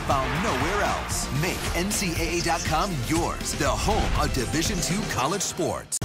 found nowhere else. Make NCAA.com yours, the home of Division II college sports.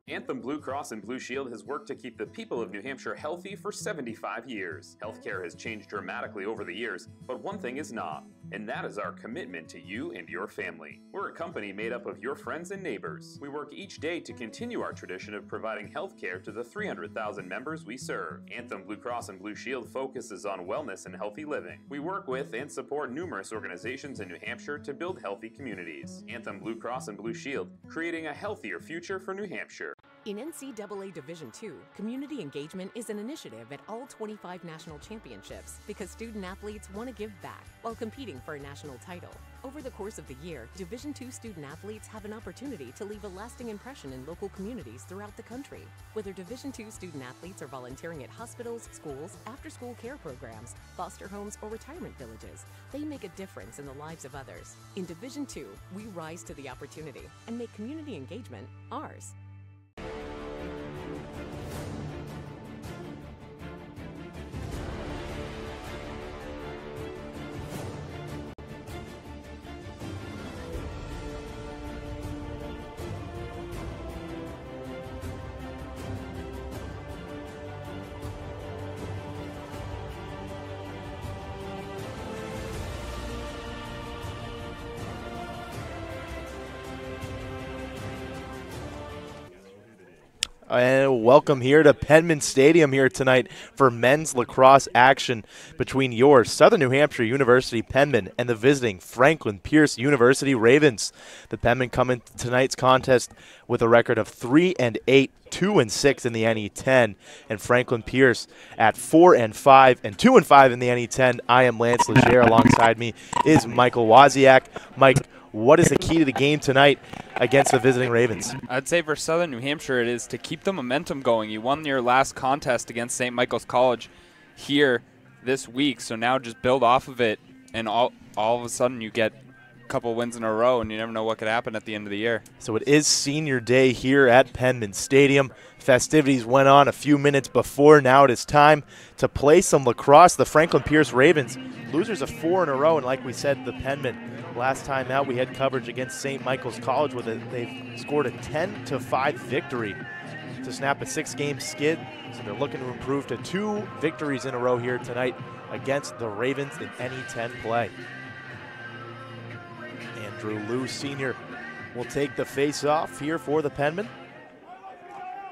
Anthem Blue Cross and Blue Shield has worked to keep the people of New Hampshire healthy for 75 years. Healthcare has changed dramatically over the years, but one thing is not, and that is our commitment to you and your family. We're a company made up of your friends and neighbors. We work each day to continue our tradition of providing healthcare to the 300,000 members we serve. Anthem Blue Cross and Blue Shield focuses on wellness and healthy living. We work with and support numerous organizations in New Hampshire to build healthy communities. Anthem Blue Cross and Blue Shield, creating a healthier future for New Hampshire. In NCAA Division II, community engagement is an initiative at all 25 national championships because student athletes want to give back while competing for a national title. Over the course of the year, Division II student athletes have an opportunity to leave a lasting impression in local communities throughout the country. Whether Division II student athletes are volunteering at hospitals, schools, after-school care programs, foster homes, or retirement villages, they make a difference in the lives of others. In Division II, we rise to the opportunity and make community engagement ours. And welcome here to Penman Stadium here tonight for men's lacrosse action between your Southern New Hampshire University Penman and the visiting Franklin Pierce University Ravens. The Penman come in tonight's contest with a record of 3-8, 2-6 in the NE10, and Franklin Pierce at 4-5 and 2-5 in the NE10. I am Lance Legere. Alongside me is Michael Wozniak. Mike, what is the key to the game tonight against the visiting Ravens? I'd say for Southern New Hampshire it is to keep the momentum going. You won your last contest against St. Michael's College here this week, so now just build off of it, and all of a sudden you get a couple wins in a row, and you never know what could happen at the end of the year. So it is senior day here at Penman Stadium. Festivities went on a few minutes before. Now it is time to play some lacrosse. The Franklin Pierce Ravens, losers of 4 in a row, and like we said, the Penman, last time out we had coverage against St. Michael's College with it. They've scored a 10-5 victory to snap a 6-game skid, so they're looking to improve to 2 victories in a row here tonight against the Ravens in NE10 play. Andrew Liu Sr. will take the face-off here for the Penman.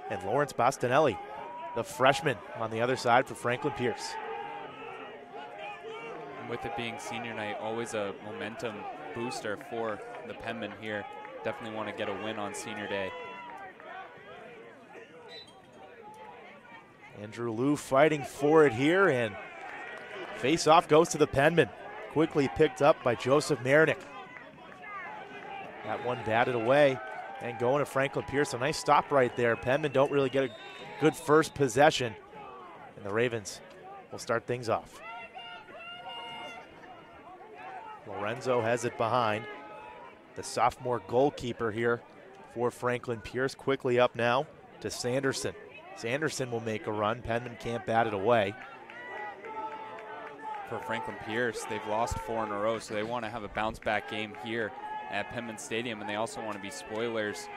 And Lawrence Bastinelli, the freshman, on the other side for Franklin Pierce. And with it being senior night, always a momentum booster for the Penman here. Definitely want to get a win on senior day. Andrew Liu fighting for it here, and face-off goes to the Penman. Quickly picked up by Joseph Marinick. That one batted away and going to Franklin Pierce. A nice stop right there. Penman don't really get a good first possession, and the Ravens will start things off. Lorenzo has it behind. The sophomore goalkeeper here for Franklin Pierce. Quickly up now to Sanderson. Sanderson will make a run. Penman can't bat it away. For Franklin Pierce, they've lost 4 in a row, so they want to have a bounce-back game here at Penman Stadium, and they also want to be spoilers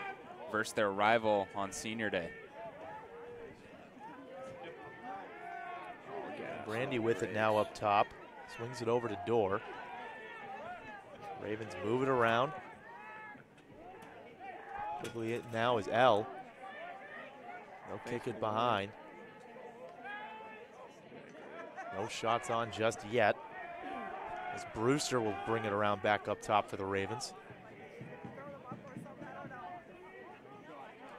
versus their rival on senior day. Brandy with it now up top. Swings it over to Dorr. Ravens move it around. Quickly it now is L. They'll kick it behind. No shots on just yet, as Brewster will bring it around back up top for the Ravens.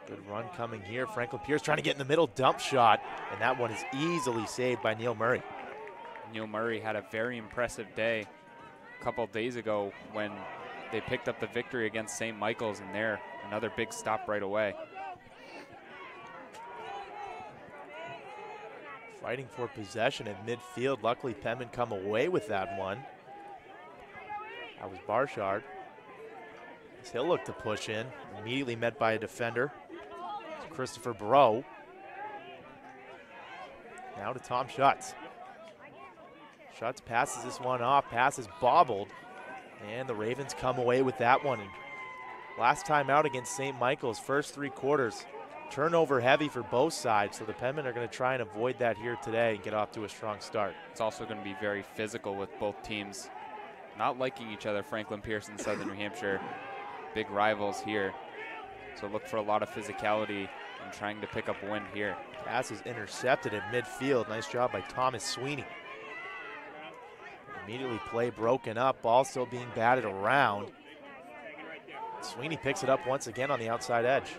Good run coming here. Franklin Pierce trying to get in the middle, dump shot, and that one is easily saved by Neil Murray. Neil Murray had a very impressive day a couple days ago when they picked up the victory against St. Michael's, and there, another big stop right away. Fighting for possession at midfield. Luckily, Penman come away with that one. That was Barshard. He'll look to push in. Immediately met by a defender. It's Christopher Bro. Now to Tom Schutz. Schutz passes this one off. Pass is bobbled. And the Ravens come away with that one. And last time out against St. Michael's, first 3 quarters, turnover heavy for both sides. So the Penmen are going to try and avoid that here today and get off to a strong start. It's also going to be very physical with both teams not liking each other. Franklin Pierce and Southern New Hampshire, big rivals here. So look for a lot of physicality and trying to pick up a win here. Pass is intercepted at midfield. Nice job by Thomas Sweeney. Immediately play broken up. Ball still being batted around. Sweeney picks it up once again on the outside edge.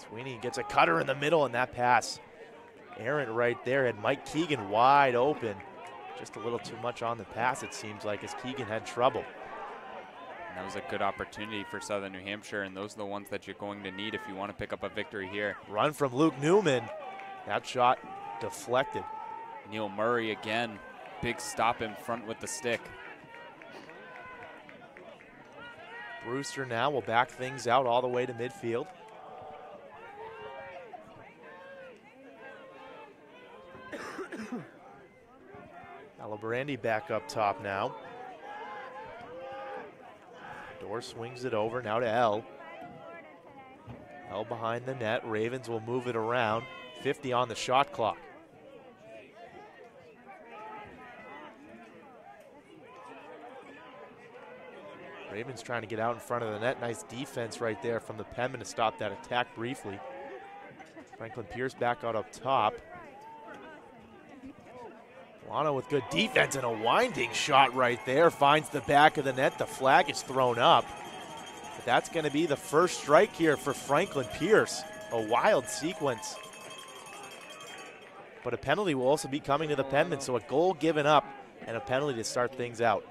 Sweeney gets a cutter in the middle, and that pass errant right there. Had Mike Keegan wide open. Just a little too much on the pass, it seems like, as Keegan had trouble. And that was a good opportunity for Southern New Hampshire, and those are the ones that you're going to need if you want to pick up a victory here. Run from Luke Newman. That shot deflected. Neil Murray again, big stop in front with the stick. Brewster now will back things out all the way to midfield. Alabrandi back up top now. Dorr swings it over now to L. L behind the net. Ravens will move it around. 50 on the shot clock. Ravens trying to get out in front of the net. Nice defense right there from the Penman to stop that attack briefly. Franklin Pierce back out up top. Lano with good defense and a winding shot right there. Finds the back of the net. The flag is thrown up. But that's going to be the first strike here for Franklin Pierce. A wild sequence. But a penalty will also be coming to the Penman, so a goal given up and a penalty to start things out.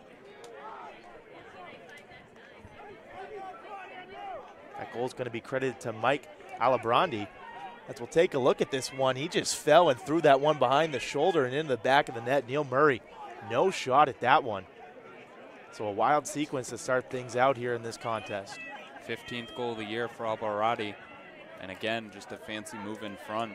That goal is going to be credited to Mike Alabrandi. As we'll take a look at this one, he just fell and threw that one behind the shoulder and into the back of the net. Neil Murray, no shot at that one. So a wild sequence to start things out here in this contest. 15th goal of the year for Alabrandi. And again, just a fancy move in front.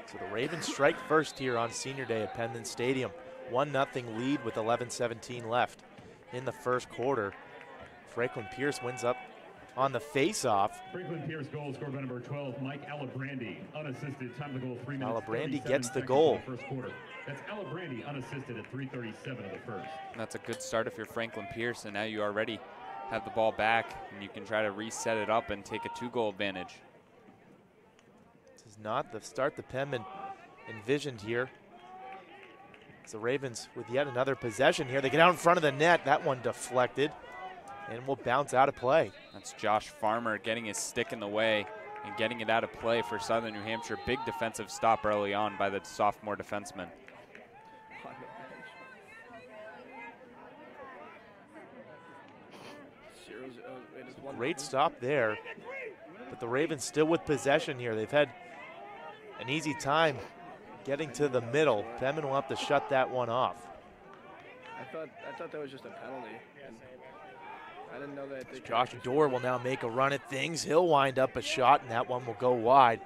So the Ravens strike first here on Senior Day at Penman Stadium. 1-0 lead with 11:17 left in the first quarter. Franklin Pierce wins up on the face-off. Franklin Pierce goal scored by number 12, Mike Alabrandi, unassisted. Time of the goal, 3 minutes. Alabrandi gets the goal. First quarter. That's Alabrandi unassisted at 3:37 of the first. That's a good start if you're Franklin Pierce, and now you already have the ball back, and you can try to reset it up and take a 2-goal advantage. This is not the start the Penman envisioned here. It's the Ravens with yet another possession here. They get out in front of the net. That one deflected and will bounce out of play. That's Josh Farmer getting his stick in the way and getting it out of play for Southern New Hampshire. Big defensive stop early on by the sophomore defenseman. Great stop there, but the Ravens still with possession here. They've had an easy time getting to the middle. Penman will have to shut that one off. I thought that was just a penalty. I didn't know that. Josh Dorr will now make a run at things. He'll wind up a shot, and that one will go wide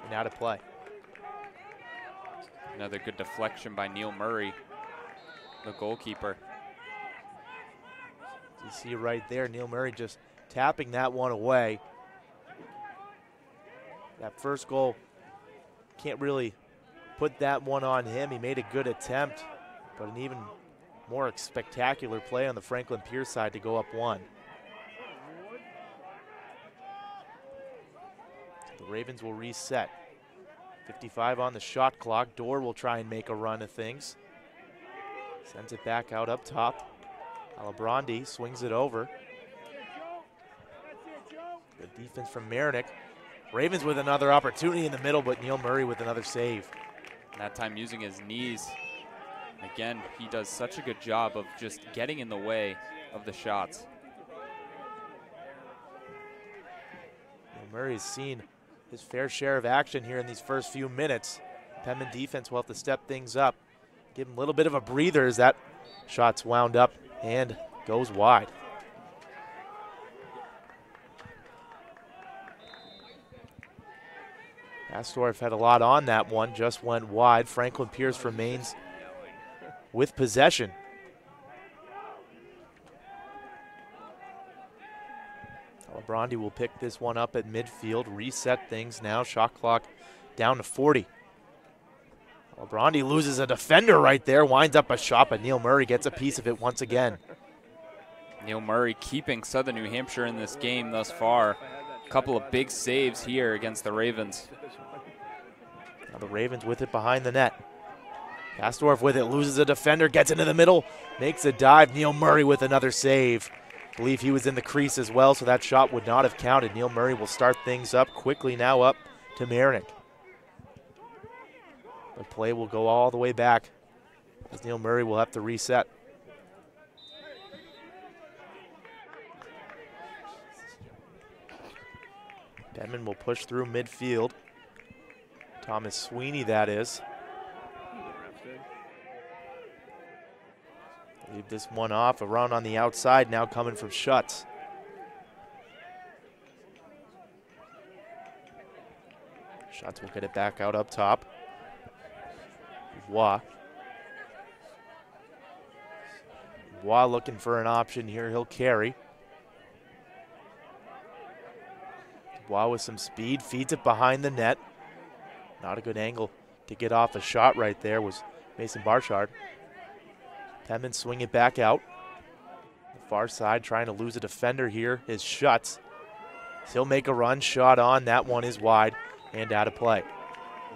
and out of play. Another good deflection by Neil Murray, the goalkeeper. You see right there, Neil Murray just tapping that one away. That first goal, can't really put that one on him. He made a good attempt, but an even more spectacular play on the Franklin Pierce side to go up 1. The Ravens will reset. 55 on the shot clock. Dorr will try and make a run of things. Sends it back out up top. Alabrandi swings it over. Good defense from Marinick. Ravens with another opportunity in the middle, but Neil Murray with another save. That time using his knees. Again, he does such a good job of just getting in the way of the shots. Neil Murray's seen his fair share of action here in these first few minutes. Penman defense will have to step things up. Give him a little bit of a breather as that shot's wound up and goes wide. Astorf had a lot on that one, just went wide. Franklin Pierce remains with possession. Alabrandi will pick this one up at midfield, reset things now. Shot clock down to 40. Alabrandi loses a defender right there, winds up a shot, but Neil Murray gets a piece of it once again. Neil Murray keeping Southern New Hampshire in this game thus far. A couple of big saves here against the Ravens. Now the Ravens with it behind the net. Astorf with it, loses a defender, gets into the middle, makes a dive. Neil Murray with another save. I believe he was in the crease as well, so that shot would not have counted. Neil Murray will start things up quickly now, up to Marinick. The play will go all the way back as Neil Murray will have to reset. Denman will push through midfield. Thomas Sweeney, that is. Leave this one off, around on the outside now coming from Schutz. Schutz will get it back out up top. Dubois. Dubois looking for an option here, he'll carry. Dubois with some speed, feeds it behind the net. Not a good angle to get off a shot right there was Mason Barchard. Penman swing it back out. The far side trying to lose a defender here is Schutz. He'll make a run, shot on, that one is wide and out of play.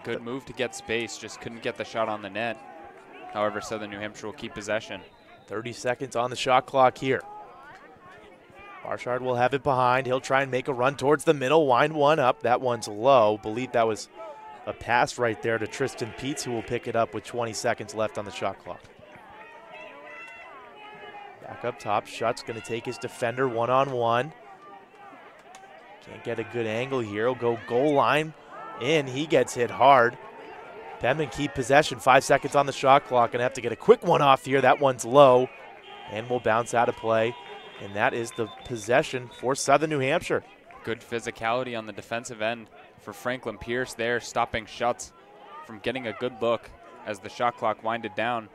Good move to get space, just couldn't get the shot on the net. However, Southern New Hampshire will keep possession. 30 seconds on the shot clock here. Barchard will have it behind. He'll try and make a run towards the middle, wind one up. That one's low. Believe that was a pass right there to Tristan Peets, who will pick it up with 20 seconds left on the shot clock. Back up top, Schutz going to take his defender one-on-one. Can't get a good angle here. He'll go goal line in. He gets hit hard. Penman keep possession. 5 seconds on the shot clock. Going to have to get a quick one off here. That one's low and will bounce out of play. And that is the possession for Southern New Hampshire. Good physicality on the defensive end for Franklin Pierce there, stopping Schutz from getting a good look as the shot clock winded down,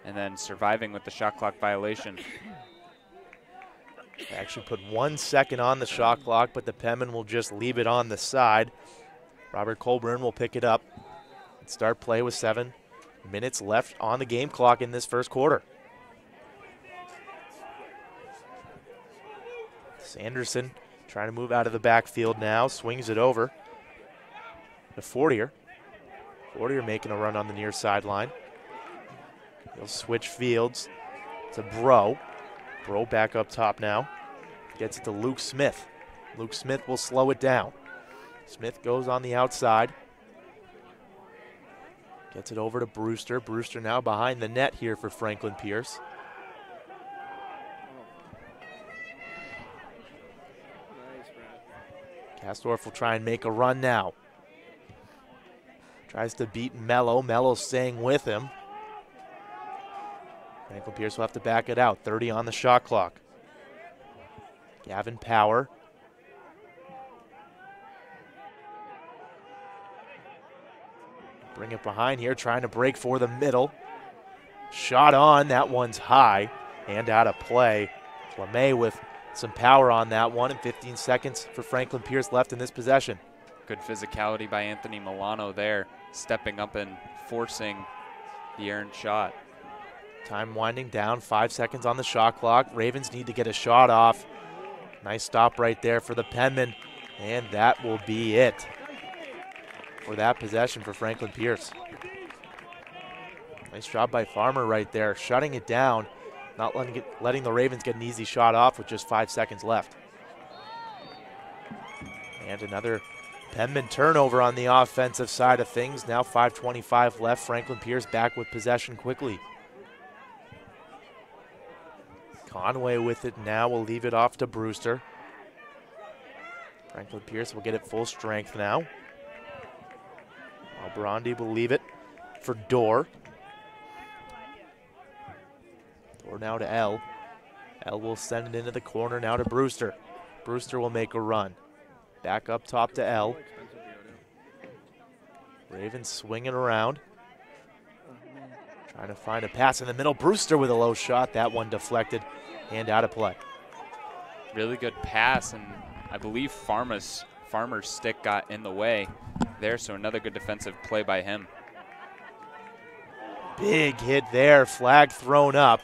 and then surviving with the shot clock violation. They actually put 1 second on the shot clock, but the Penman will just leave it on the side. Robert Colburn will pick it up and start play with 7 minutes left on the game clock in this first quarter. Sanderson trying to move out of the backfield now, swings it over to Fortier. Fortier making a run on the near sideline. He'll switch fields to Bro. Bro back up top now. Gets it to Luke Smith. Luke Smith will slow it down. Smith goes on the outside. Gets it over to Brewster. Brewster now behind the net here for Franklin Pierce. Kastorf will try and make a run now. Tries to beat Mello. Mello staying with him. Franklin Pierce will have to back it out. 30 on the shot clock. Gavin Power. Bring it behind here, trying to break for the middle. Shot on, that one's high and out of play. LeMay with some power on that one, and 15 seconds for Franklin Pierce left in this possession. Good physicality by Anthony Milano there, stepping up and forcing the errant shot. Time winding down, 5 seconds on the shot clock. Ravens need to get a shot off. Nice stop right there for the Penman, and that will be it for that possession for Franklin Pierce. Nice job by Farmer right there, shutting it down, not letting the Ravens get an easy shot off with just 5 seconds left. And another Penman turnover on the offensive side of things. Now 5:25 left. Franklin Pierce back with possession quickly. Conway with it now. Will leave it off to Brewster. Franklin Pierce will get it full strength now. Albrandi will leave it for Dorr. Dorr now to L. L will send it into the corner now to Brewster. Brewster will make a run. Back up top to L. Ravens swinging around. Trying to find a pass in the middle. Brewster with a low shot. That one deflected and out of play. Really good pass, and I believe Farmer's stick got in the way there, so another good defensive play by him. Big hit there. Flag thrown up.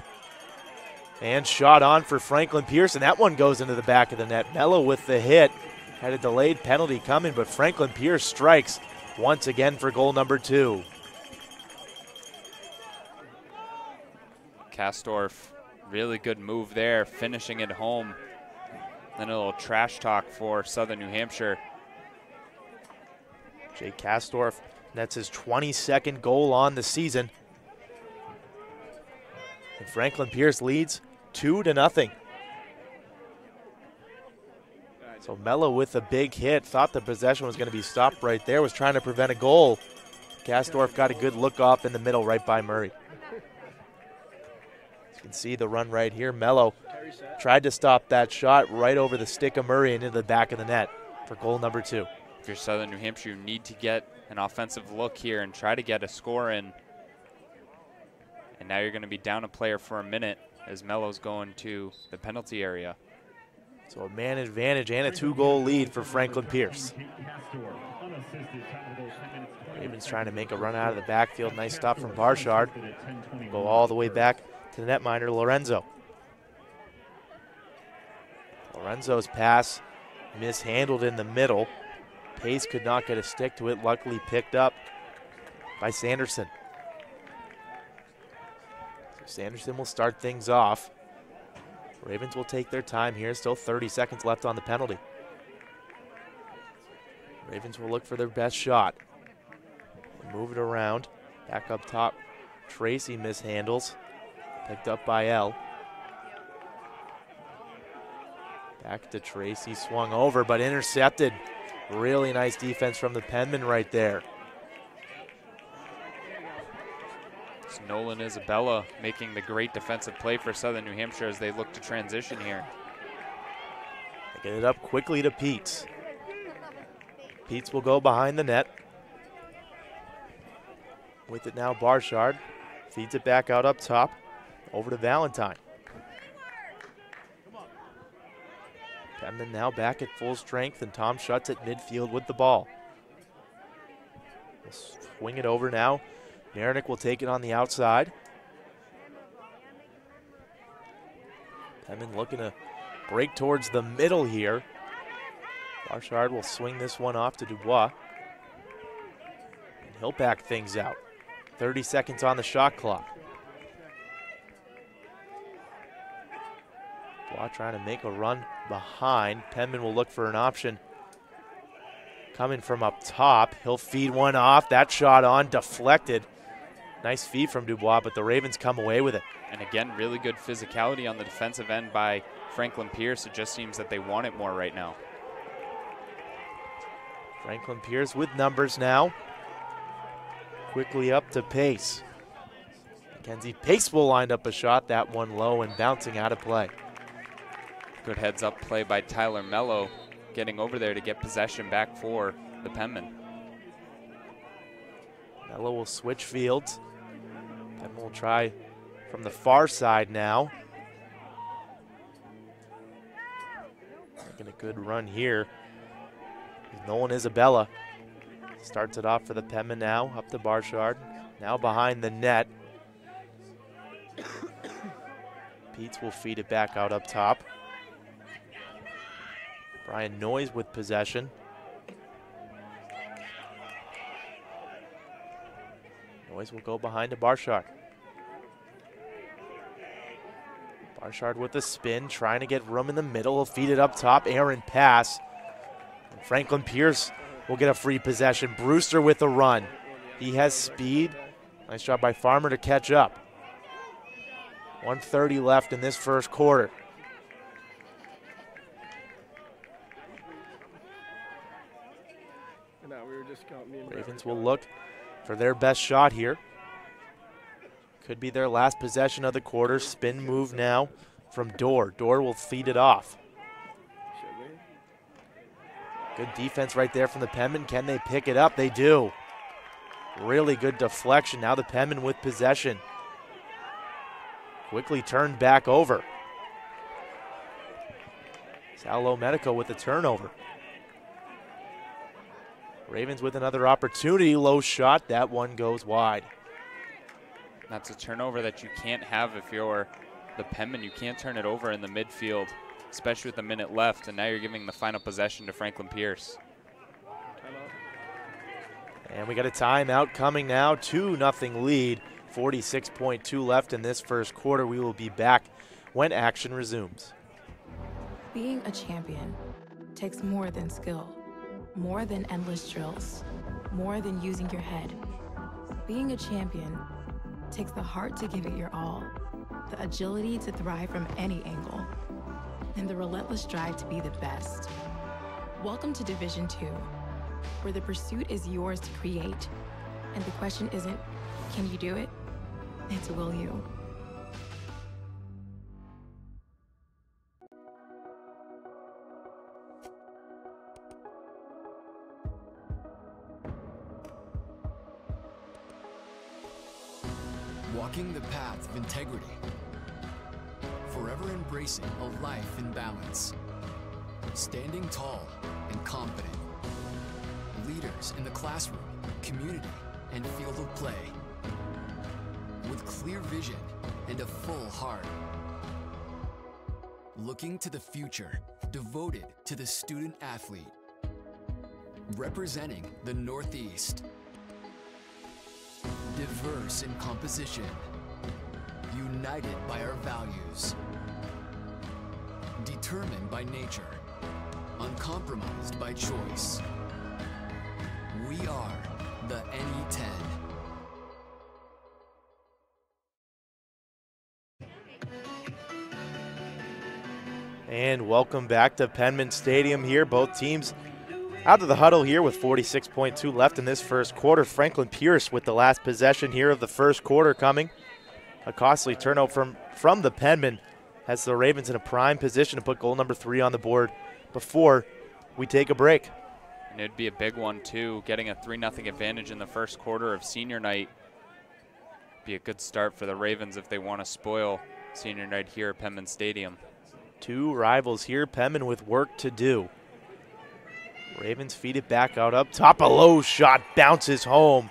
And shot on for Franklin Pierce, and that one goes into the back of the net. Mello with the hit. Had a delayed penalty coming, but Franklin Pierce strikes once again for goal number 2. Kastorf, really good move there, finishing it home. Then a little trash talk for Southern New Hampshire. Jake Kastorf nets his 22nd goal on the season. And Franklin Pierce leads 2-0. So Mello with a big hit. Thought the possession was going to be stopped right there. Was trying to prevent a goal. Kastorf got a good look off in the middle right by Murray. You can see the run right here. Mello tried to stop that shot right over the stick of Murray and into the back of the net for goal number 2. If you're Southern New Hampshire, you need to get an offensive look here and try to get a score in. And now you're going to be down a player for a minute as Mello's going to the penalty area. So a man advantage and a 2-goal lead for Franklin Pierce. Ravens trying to make a run out of the backfield. Nice stop from Barshard. Go all the way back to the netminder, Lorenzo. Lorenzo's pass mishandled in the middle. Pace could not get a stick to it, luckily picked up by Sanderson. So Sanderson will start things off. Ravens will take their time here. Still 30 seconds left on the penalty. Ravens will look for their best shot. Move it around. Back up top. Tracy mishandles. Picked up by L. Back to Tracy. Swung over but intercepted. Really nice defense from the Penman right there. It's Nolan Isabella making the great defensive play for Southern New Hampshire as they look to transition here. They get it up quickly to Peets. Peets will go behind the net. With it now, Barshard feeds it back out up top. Over to Valentine. Penman now back at full strength, and Tom Schutz at midfield with the ball. We'll swing it over now. Marinick will take it on the outside. Penman looking to break towards the middle here. Barshard will swing this one off to Dubois. And he'll back things out. 30 seconds on the shot clock. Dubois trying to make a run behind. Penman will look for an option. Coming from up top. He'll feed one off. That shot on, deflected. Nice feed from Dubois, but the Ravens come away with it. And again, really good physicality on the defensive end by Franklin Pierce. It just seems that they want it more right now. Franklin Pierce with numbers now. Quickly up to Pace. Mackenzie Pace will line up a shot. That one low and bouncing out of play. Good heads up play by Tyler Mello, getting over there to get possession back for the Penman. Mello will switch fields. Penman will try from the far side now. Making a good run here. Nolan Isabella starts it off for the Penman now, up to Barshard. Now behind the net. Peets will feed it back out up top. Brian Noyes with possession. Noyes will go behind to Barshard. Barshard with a spin, trying to get room in the middle. He'll feed it up top. Aaron pass. And Franklin Pierce will get a free possession. Brewster with a run. He has speed. Nice job by Farmer to catch up. 1:30 left in this first quarter. No, we were just going, me and Brett Ravens were will going. look for their best shot here. Could be their last possession of the quarter. Spin move now from Dorr. Dorr will feed it off. Should we? Good defense right there from the Penmen. Can they pick it up? They do. Really good deflection. Now the Penmen with possession. Quickly turned back over. Sal Medico with the turnover. Ravens with another opportunity. Low shot. That one goes wide. That's a turnover that you can't have if you're the Penman. You can't turn it over in the midfield, especially with a minute left, and now you're giving the final possession to Franklin Pierce. Timeout. And we got a timeout coming now. 2-0 lead. 46.2 left in this first quarter. We will be back when action resumes. Being a champion takes more than skill, more than endless drills, more than using your head. Being a champion takes the heart to give it your all, the agility to thrive from any angle, and the relentless drive to be the best. Welcome to Division II, where the pursuit is yours to create, and the question isn't, can you do it? It's will you. Walking the path of integrity. Forever embracing a life in balance. Standing tall and confident. Leaders in the classroom, community, and field of play. With clear vision and a full heart. Looking to the future, devoted to the student athlete. Representing the Northeast. Diverse in composition, united by our values, determined by nature, uncompromised by choice. We are the NE10. And welcome back to Penman Stadium here. Both teams out of the huddle here with 46.2 left in this first quarter. Franklin Pierce with the last possession here of the first quarter coming. A costly turnover from the Penman has the Ravens in a prime position to put goal number 3 on the board before we take a break. And it'd be a big one, too. Getting a 3-0 advantage in the first quarter of senior night. Be a good start for the Ravens if they want to spoil senior night here at Penman Stadium. Two rivals here. Penman with work to do. Ravens feed it back out up top. A low shot bounces home.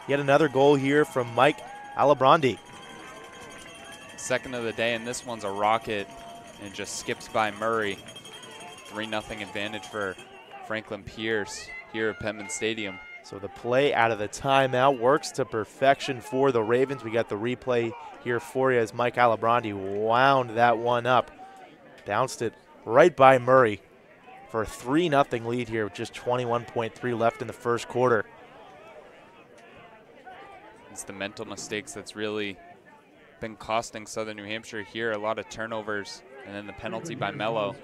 Yet another goal here from Mike Alabrandi. Second of the day, and this one's a rocket, and just skips by Murray. 3-0 advantage for Franklin Pierce here at Penman Stadium. So the play out of the timeout works to perfection for the Ravens. We got the replay here for you as Mike Alabrandi wound that one up. Bounced it right by Murray for a 3-0 lead here with just 21.3 left in the first quarter. It's the mental mistakes that's really been costing Southern New Hampshire here. A lot of turnovers, and then the penalty by Mello.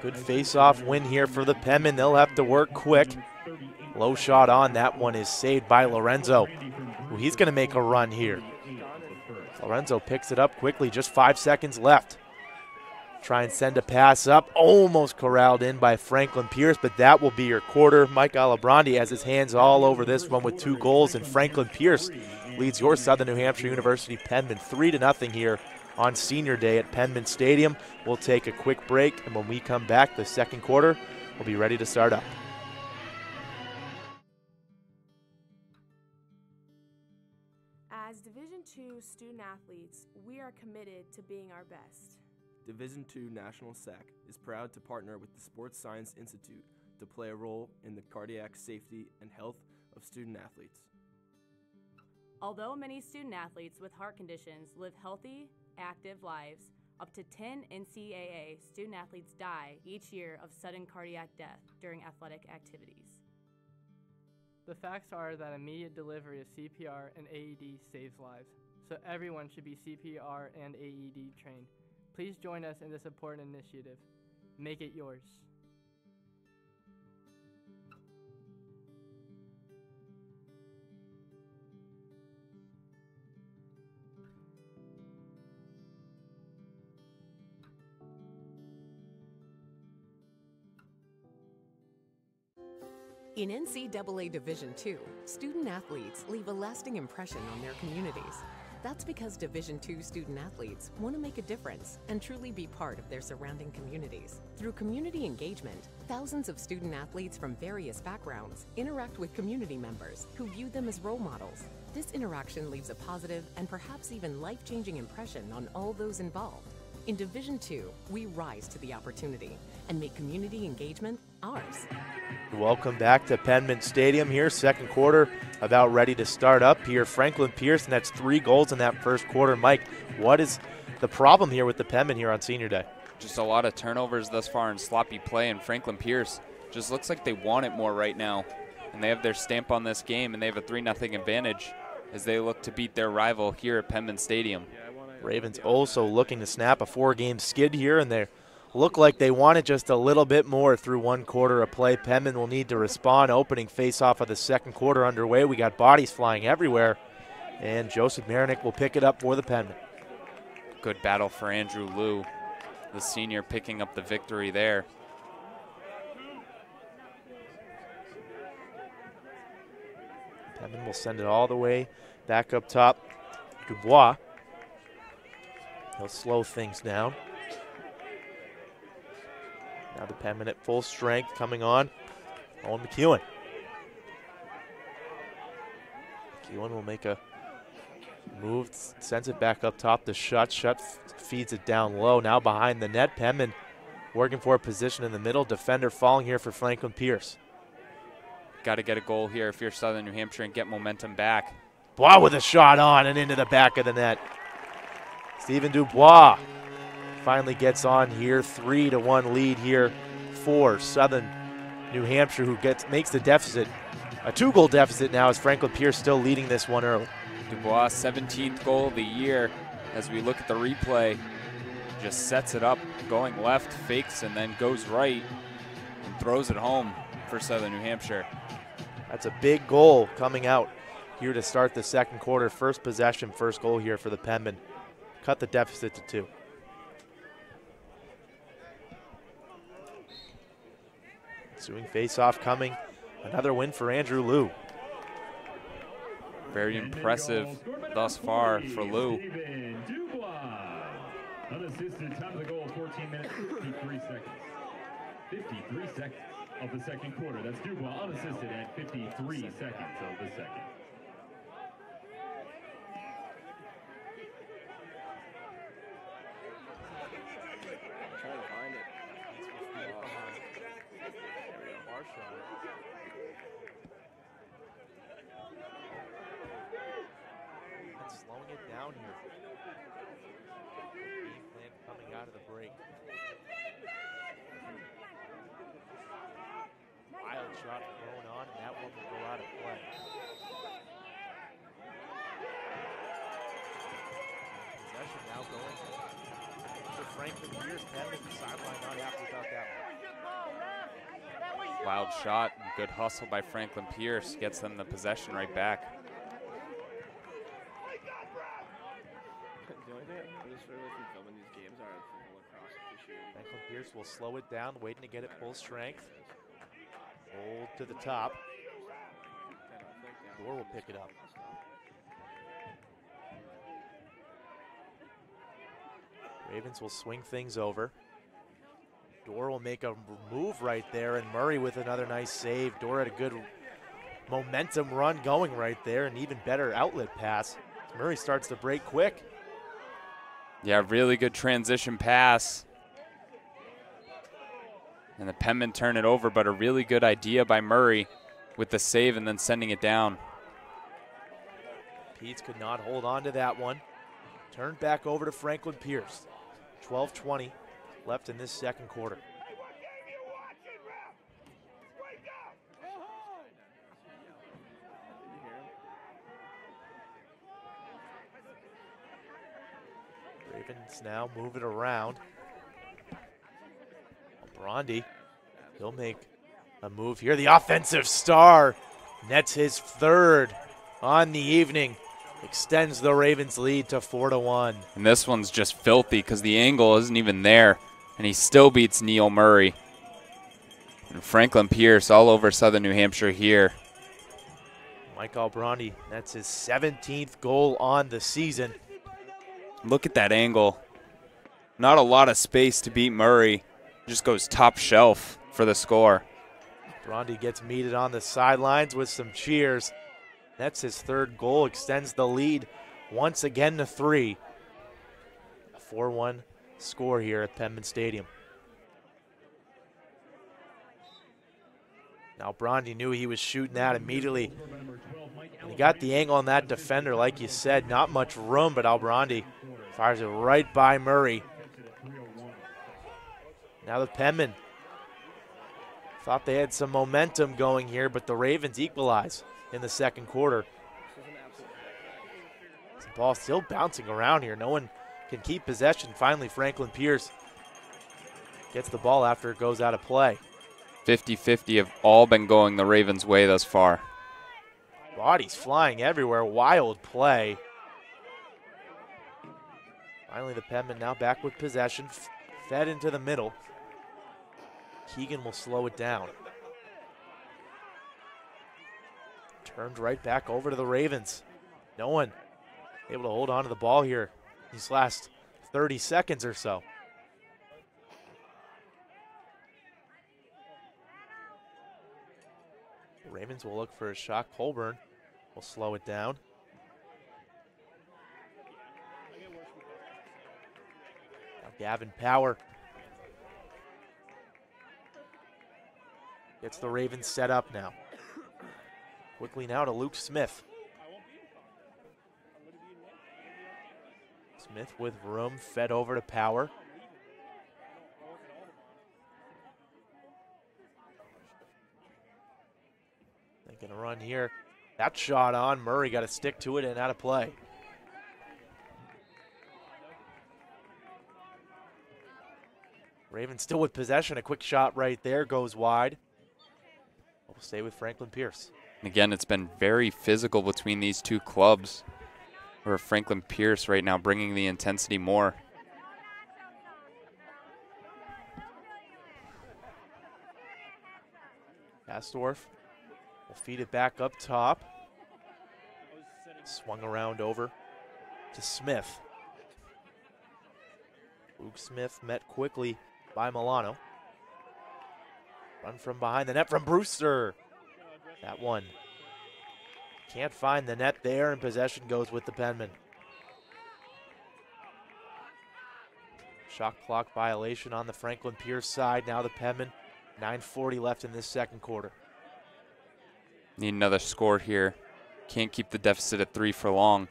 Good face-off win here for the Penmen. They'll have to work quick. Low shot on. That one is saved by Lorenzo. Ooh, he's going to make a run here. Lorenzo picks it up quickly. Just 5 seconds left. Try and send a pass up. Almost corralled in by Franklin Pierce, but that will be your quarter. Mike Alabrandi has his hands all over this one with 2 goals, and Franklin Pierce leads your Southern New Hampshire University Penman 3-0 here on senior day at Penman Stadium. We'll take a quick break, and when we come back, the second quarter will be ready to start up. As Division II student athletes, we are committed to being our best. Division II National SAC is proud to partner with the Sports Science Institute to play a role in the cardiac safety and health of student athletes. Although many student athletes with heart conditions live healthy, active lives, Up to 10 NCAA student-athletes die each year of sudden cardiac death during athletic activities. The facts are that immediate delivery of CPR and AED saves lives, so everyone should be CPR and AED trained. Please join us in this important initiative. Make it yours. In NCAA Division II, student athletes leave a lasting impression on their communities. That's because Division II student athletes want to make a difference and truly be part of their surrounding communities. Through community engagement, thousands of student athletes from various backgrounds interact with community members who view them as role models. This interaction leaves a positive and perhaps even life-changing impression on all those involved. In Division II, we rise to the opportunity and make community engagement ours. Welcome back to Penman Stadium here. Second quarter about ready to start up here. Franklin Pierce, and that's 3 goals in that first quarter. Mike, what is the problem here with the Penman here on Senior Day? Just a lot of turnovers thus far and sloppy play, and Franklin Pierce just looks like they want it more right now. And they have their stamp on this game, and they have a 3-0 advantage as they look to beat their rival here at Penman Stadium. Ravens also looking to snap a 4-game skid here, and they look like they want it just a little bit more through 1 quarter of play. Penman will need to respond. Opening face-off of the second quarter underway. We got bodies flying everywhere, and Joseph Marinick will pick it up for the Penman. Good battle for Andrew Liu, the senior, picking up the victory there. Penman will send it all the way back up top. Dubois. He'll slow things down. Now the Penman at full strength coming on. Owen McEwen. McEwen will make a move, sends it back up top to Schutt. Schutt feeds it down low. Now behind the net. Penman working for a position in the middle. Defender falling here for Franklin Pierce. Got to get a goal here if you're Southern New Hampshire and get momentum back. Dubois with a shot on and into the back of the net. Stephen Dubois finally gets on here. 3-1 lead here for Southern New Hampshire, who makes the deficit a 2-goal deficit now, as Franklin Pierce still leading this one early. Dubois, 17th goal of the year. As we look at the replay, just sets it up, going left, fakes, and then goes right and throws it home for Southern New Hampshire. That's a big goal coming out here to start the second quarter. First possession, first goal here for the Penman. Cut the deficit to 2. Ensuing face-off coming. Another win for Andrew Liu. Very impressive thus far for Liu. Unassisted, time of the goal, 14 minutes, 53 seconds. 53 seconds of the second quarter. That's Dubois unassisted at 53 seconds of the second. Slowing it down here. Game plan coming out of the break. Wild shot thrown on, and that one will go out of play. Possession now going to Franklin Pierce. Penman the sideline, not happy about that one. Wild shot and good hustle by Franklin Pierce gets them the possession right back. The only thing I'm just really from filming these games are for lacrosse issue. Franklin Pierce will slow it down, waiting to get it full strength. Hold to the top. Door will pick it up. Ravens will swing things over. Door will make a move right there, and Murray with another nice save. Door had a good momentum run going right there, and even better outlet pass. Murray starts to break quick. Yeah, really good transition pass. And the Penman turn it over, but a really good idea by Murray with the save and then sending it down. Peets could not hold on to that one. Turned back over to Franklin Pierce. 12:20 left in this second quarter. Ravens now move it around. Brondi, he'll make a move here. The offensive star nets his third on the evening. Extends the Ravens' lead to 4-1. And this one's just filthy because the angle isn't even there, and he still beats Neil Murray. And Franklin Pierce all over Southern New Hampshire here. Michael Brondi, that's his 17th goal on the season. Look at that angle. Not a lot of space to beat Murray. Just goes top shelf for the score. Brondi gets meted on the sidelines with some cheers. That's his third goal, extends the lead once again to 3. A 4-1 score here at Penman Stadium. Now Brondi knew he was shooting that immediately. And he got the angle on that defender, like you said. Not much room, but Albrondi fires it right by Murray. Now the Penman thought they had some momentum going here, but the Ravens equalize in the second quarter. The ball still bouncing around here. No one can keep possession. Finally, Franklin Pierce gets the ball after it goes out of play. 50-50 have all been going the Ravens' way thus far. Bodies flying everywhere. Wild play. Finally, the Penman now back with possession. Fed into the middle. Keegan will slow it down. Turned right back over to the Ravens. No one able to hold on to the ball here these last 30 seconds or so. The Ravens will look for a shot. Colburn will slow it down. Now Gavin Power gets the Ravens set up now. Quickly now to Luke Smith. Smith with room, fed over to Power. Making a run here. That shot on. Murray got to stick to it and out of play. Ravens still with possession. A quick shot right there goes wide. We'll stay with Franklin Pierce. Again, it's been very physical between these two clubs, where Franklin Pierce right now bringing the intensity more. Astorf will feed it back up top. Swung around over to Smith. Luke Smith met quickly by Milano. Run from behind the net from Brewster. That one can't find the net there, and possession goes with the Penman. Shot clock violation on the Franklin Pierce side. Now the Penman. 9:40 left in this second quarter. Need another score here. Can't keep the deficit at 3 for long.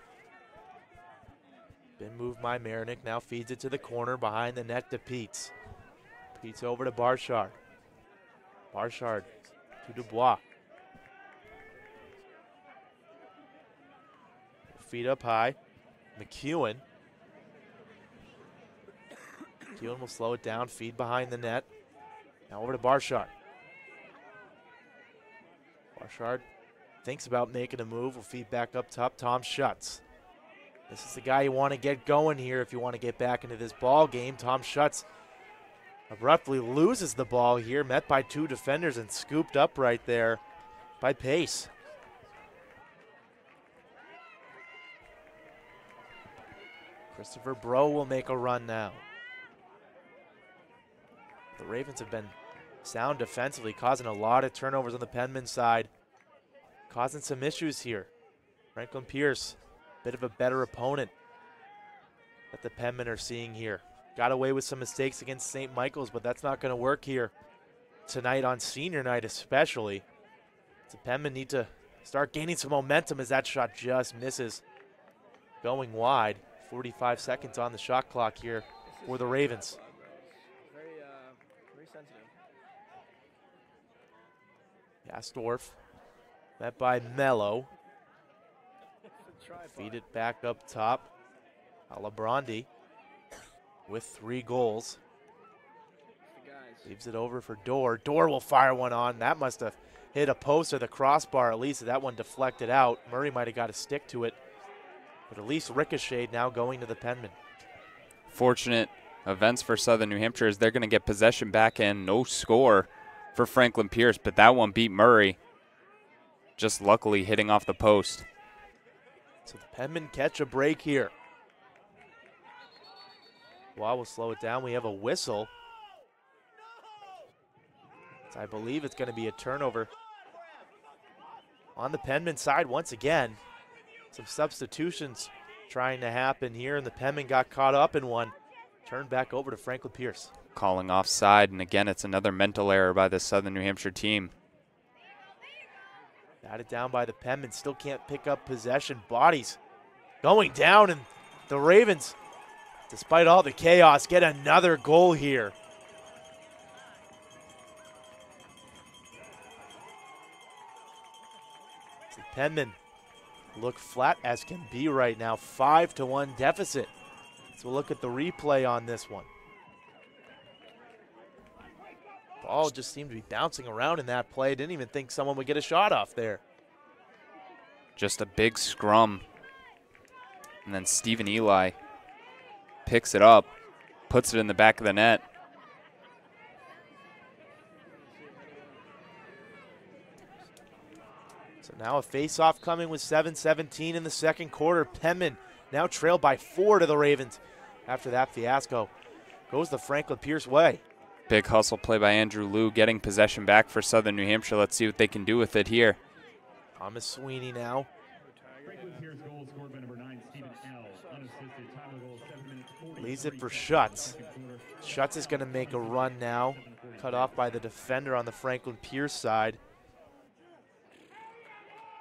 Been moved by Marinick. Now feeds it to the corner behind the net to Peets. Peets over to Barshard. Barshard to Dubois. Feet up high. McEwen. McEwen will slow it down. Feed behind the net. Now over to Barshard. Barshard thinks about making a move. Will feed back up top. Tom Schutz. This is the guy you want to get going here if you want to get back into this ball game. Tom Schutz abruptly loses the ball here. Met by 2 defenders and scooped up right there by Pace. Christopher Bro will make a run now. The Ravens have been sound defensively, causing a lot of turnovers on the Penman side. Causing some issues here. Franklin Pierce, bit of a better opponent that the Penmen are seeing here. Got away with some mistakes against St. Michael's, but that's not going to work here tonight on senior night especially. The Penmen need to start gaining some momentum as that shot just misses. Going wide. 45 seconds on the shot clock here for the Ravens. Very sensitive. Gastorf, met by Mello. Feed it back up top. Alabrandi with 3 goals. Leaves it over for Dorr. Dorr will fire one on. That must have hit a post or the crossbar. At least that one deflected out. Murray might have got a stick to it. But at least ricocheted now going to the Penman. Fortunate events for Southern New Hampshire is they're going to get possession back and no score for Franklin Pierce. But that one beat Murray. Just luckily hitting off the post. So the Penman catch a break here. While we'll slow it down, we have a whistle. So I believe it's going to be a turnover on the Penman side once again. Some substitutions trying to happen here, and the Penman got caught up in one. Turned back over to Franklin Pierce. Calling offside, and again, it's another mental error by the Southern New Hampshire team. Batted down by the Penman, still can't pick up possession. Bodies going down, and the Ravens, despite all the chaos, get another goal here. The Penman look flat as can be right now, 5-1 deficit. So we'll look at the replay on this one. Ball just seemed to be bouncing around in that play. Didn't even think someone would get a shot off there. Just a big scrum. And then Stephen Eli picks it up, puts it in the back of the net. So now a face-off coming with 7:17 in the second quarter. Penman now trailed by 4 to the Ravens. After that fiasco, goes the Franklin Pierce way. Big hustle play by Andrew Liu, getting possession back for Southern New Hampshire. Let's see what they can do with it here. Thomas Sweeney now. Leaves it for Schutz. Schutz is going to make a run now. Cut off by the defender on the Franklin Pierce side.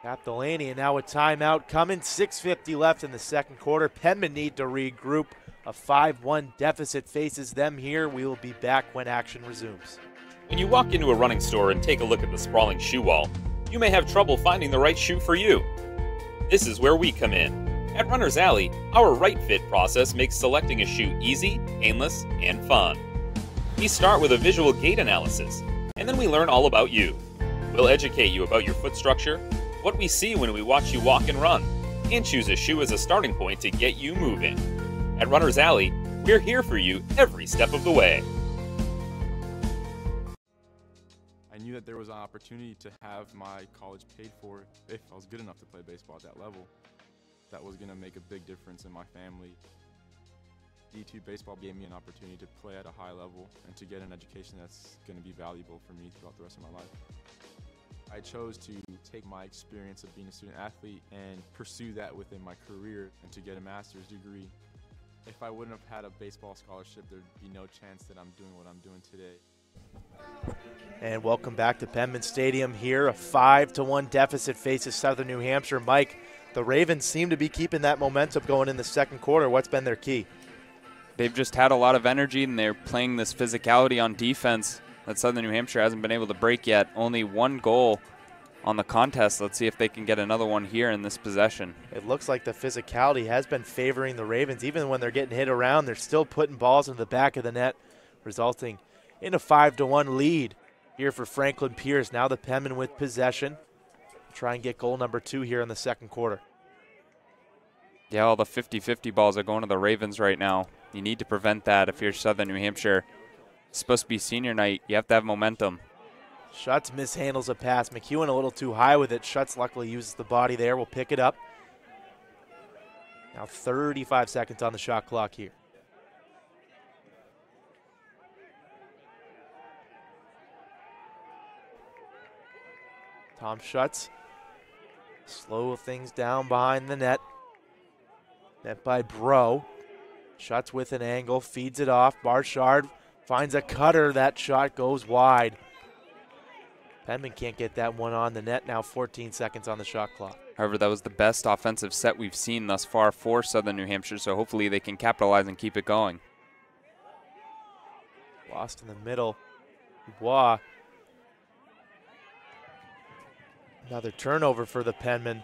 Got Delaney, and now a timeout coming. 6:50 left in the second quarter. Penman need to regroup. A 5-1 deficit faces them here. We will be back when action resumes. When you walk into a running store and take a look at the sprawling shoe wall, you may have trouble finding the right shoe for you. This is where we come in. At Runner's Alley, our right fit process makes selecting a shoe easy, painless, and fun. We start with a visual gait analysis, and then we learn all about you. We'll educate you about your foot structure, what we see when we watch you walk and run, and choose a shoe as a starting point to get you moving. At Runner's Alley, we're here for you every step of the way. I knew that there was an opportunity to have my college paid for if I was good enough to play baseball at that level. That was going to make a big difference in my family. D2 baseball gave me an opportunity to play at a high level and to get an education that's going to be valuable for me throughout the rest of my life. I chose to take my experience of being a student athlete and pursue that within my career and to get a master's degree. If I wouldn't have had a baseball scholarship, there'd be no chance that I'm doing what I'm doing today. And welcome back to Penman Stadium here. A 5-1 deficit faces Southern New Hampshire. Mike, the Ravens seem to be keeping that momentum going in the second quarter. What's been their key? They've just had a lot of energy, and they're playing this physicality on defense that Southern New Hampshire hasn't been able to break yet. Only 1 goal on the contest. Let's see if they can get another one here in this possession. It looks like the physicality has been favoring the Ravens. Even when they're getting hit around, they're still putting balls into the back of the net, resulting in a 5-1 lead here for Franklin Pierce. Now the Penman with possession. Try and get goal number 2 here in the second quarter. Yeah, all the 50-50 balls are going to the Ravens right now. You need to prevent that if you're Southern New Hampshire. It's supposed to be senior night. You have to have momentum. Schutz mishandles a pass. McEwen a little too high with it. Schutz luckily uses the body there. We'll pick it up. Now 35 seconds on the shot clock here. Tom Schutz slow things down behind the net. Net by Bro. Schutz with an angle, feeds it off. Barchard finds a cutter. That shot goes wide. Penman can't get that one on the net. Now 14 seconds on the shot clock. However, that was the best offensive set we've seen thus far for Southern New Hampshire, so hopefully they can capitalize and keep it going. Lost in the middle. Dubois. Another turnover for the Penmen.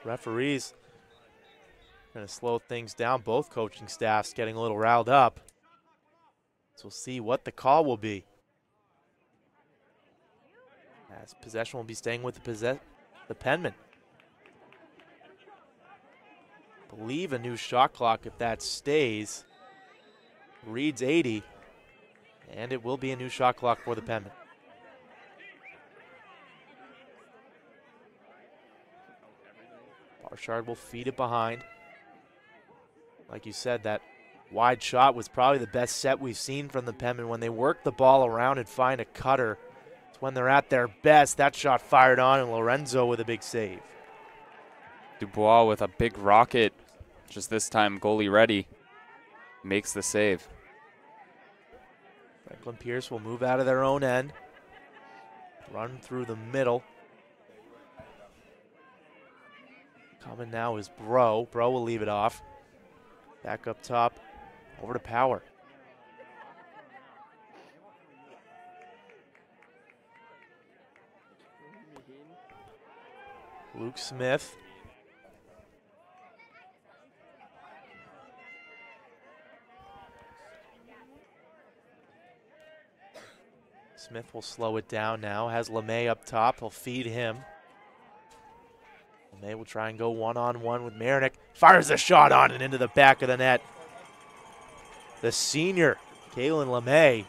Referees going to slow things down. Both coaching staffs getting a little riled up. So we'll see what the call will be. As possession will be staying with the Penmen. Believe a new shot clock if that stays. Reads 80. And it will be a new shot clock for the Penmen. Barshard will feed it behind. Like you said, that wide shot was probably the best set we've seen from the Penmen. When they work the ball around and find a cutter, it's when they're at their best. That shot fired on, and Lorenzo with a big save. Dubois with a big rocket, just this time goalie ready, makes the save. Franklin Pierce will move out of their own end. Run through the middle. Coming now is Bro. Bro will leave it off. Back up top, over to Power. Luke Smith. Smith will slow it down now. Has LeMay up top. He'll feed him. LeMay will try and go one-on-one with Marinick. Fires a shot on and into the back of the net. The senior, Kalen LeMay,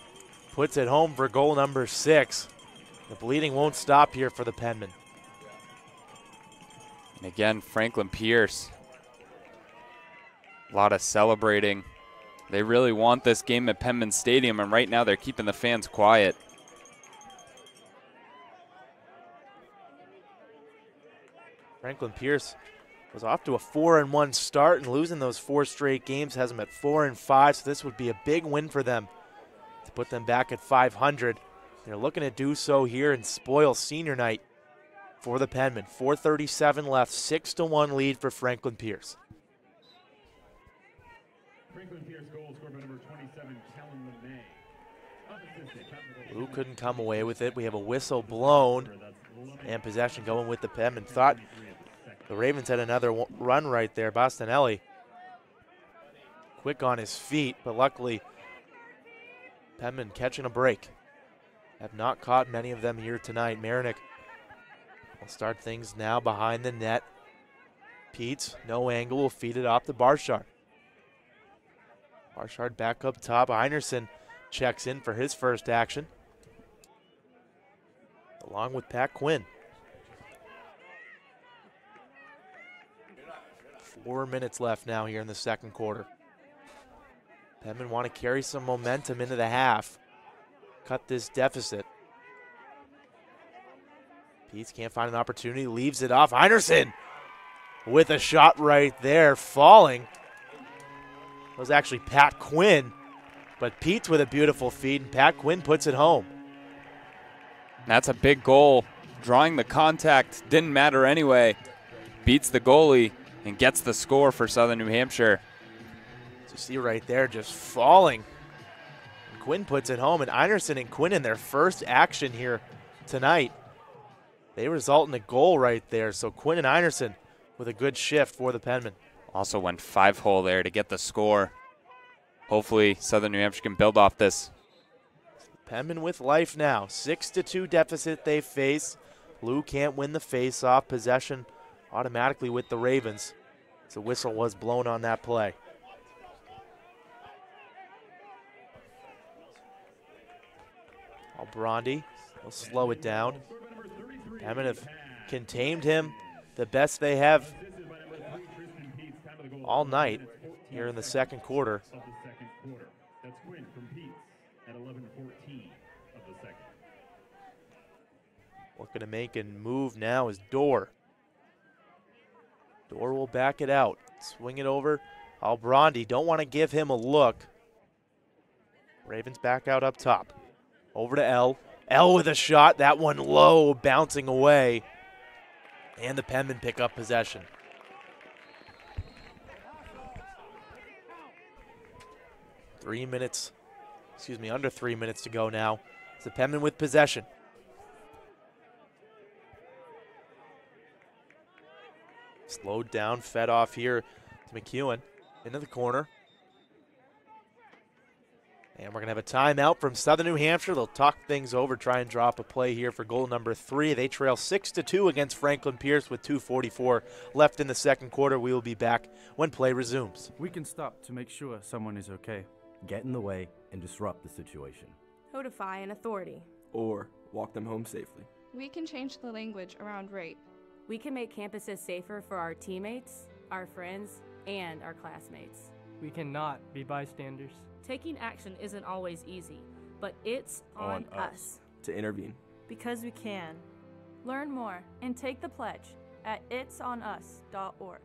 puts it home for goal number 6. The bleeding won't stop here for the Penmen. And again, Franklin Pierce. A lot of celebrating. They really want this game at Penman Stadium, and right now they're keeping the fans quiet. Franklin Pierce was off to a 4-1 start, and losing those 4 straight games has them at 4-5, so this would be a big win for them to put them back at 500. They're looking to do so here and spoil senior night for the Penmen. 4:37 left, 6-1 lead for Franklin Pierce. Franklin Pierce goal scored by number 27, Kellen LeMay. Lou couldn't come away with it. We have a whistle blown and possession going with the Penmen. Thought the Ravens had another run right there. Bastinelli quick on his feet, but luckily Penmen catching a break. Have not caught many of them here tonight. Marinick will start things now behind the net. Peets, no angle, will feed it off to Barshard. Barshard back up top. Einerson checks in for his first action, along with Pat Quinn. 4 minutes left now here in the second quarter. Penmen want to carry some momentum into the half, cut this deficit. Peets can't find an opportunity, leaves it off. Einerson with a shot right there, falling. It was actually Pat Quinn, but Peets with a beautiful feed, and Pat Quinn puts it home. That's a big goal. Drawing the contact didn't matter anyway. Beats the goalie and gets the score for Southern New Hampshire. So you see right there, just falling. And Quinn puts it home, and Einerson and Quinn in their first action here tonight. They result in a goal right there, so Quinn and Einerson with a good shift for the Penmen. Also went 5-hole there to get the score. Hopefully Southern New Hampshire can build off this. Penmen with life now. 6-2 deficit they face. Lou can't win the face-off. Possession automatically with the Ravens. So whistle was blown on that play. Albrandi will slow it down. Penmen have contained him the best they have all night here in the second quarter. That's Quinn from Peets at 11:14 of the second. Looking to make a move now is Dorr. Dorr will back it out. Swing it over. Albrandi, don't want to give him a look. Ravens back out up top. Over to L. L with a shot. That one low, bouncing away. And the Penmen pick up possession. Under 3 minutes to go now. It's the Penman with possession. Slowed down, fed off here to McEwen into the corner. And we're going to have a timeout from Southern New Hampshire. They'll talk things over, try and drop a play here for goal number 3. They trail 6-2 against Franklin Pierce with 2:44 left in the second quarter. We will be back when play resumes. We can stop to make sure someone is okay. Get in the way and disrupt the situation. Notify an authority. Or walk them home safely. We can change the language around rape. We can make campuses safer for our teammates, our friends, and our classmates. We cannot be bystanders. Taking action isn't always easy, but it's on us. To intervene. Because we can. Learn more and take the pledge at itsonus.org.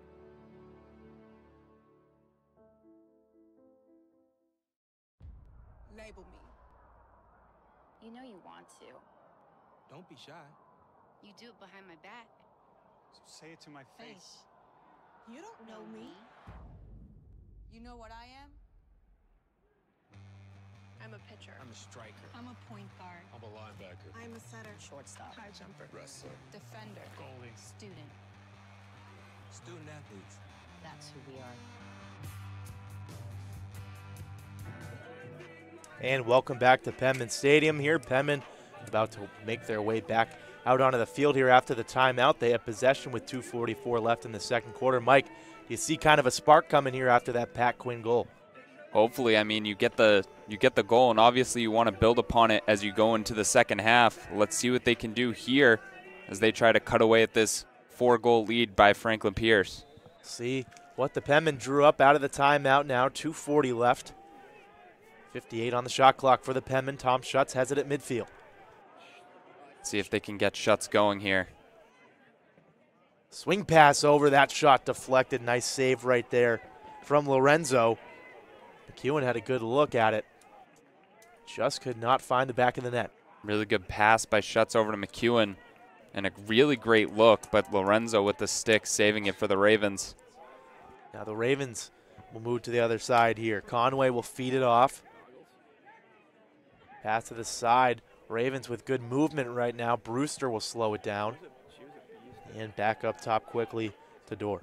Label me. You know you want to. Don't be shy. You do it behind my back. So say it to my face. You don't know me. You know what I am? I'm a pitcher. I'm a striker. I'm a point guard. I'm a linebacker. I'm a setter. Shortstop. High jumper. Wrestler. Defender. Goalie. Student. Student athletes. That's who we are. And welcome back to Penman Stadium here. Penman about to make their way back out onto the field here after the timeout. They have possession with 2:44 left in the second quarter. Mike, do you see kind of a spark coming here after that Pat Quinn goal? Hopefully, I mean, you get the goal, and obviously you want to build upon it as you go into the second half. Let's see what they can do here as they try to cut away at this 4-goal lead by Franklin Pierce. See what the Penman drew up out of the timeout now. 2:40 left. 58 on the shot clock for the Penman. Tom Schutz has it at midfield. See if they can get Schutz going here. Swing pass over, that shot deflected. Nice save right there from Lorenzo. McEwen had a good look at it. Just could not find the back of the net. Really good pass by Schutz over to McEwen. And a really great look, but Lorenzo with the stick saving it for the Ravens. Now the Ravens will move to the other side here. Conway will feed it off. Pass to the side. Ravens with good movement right now. Brewster will slow it down. And back up top quickly to Dorr.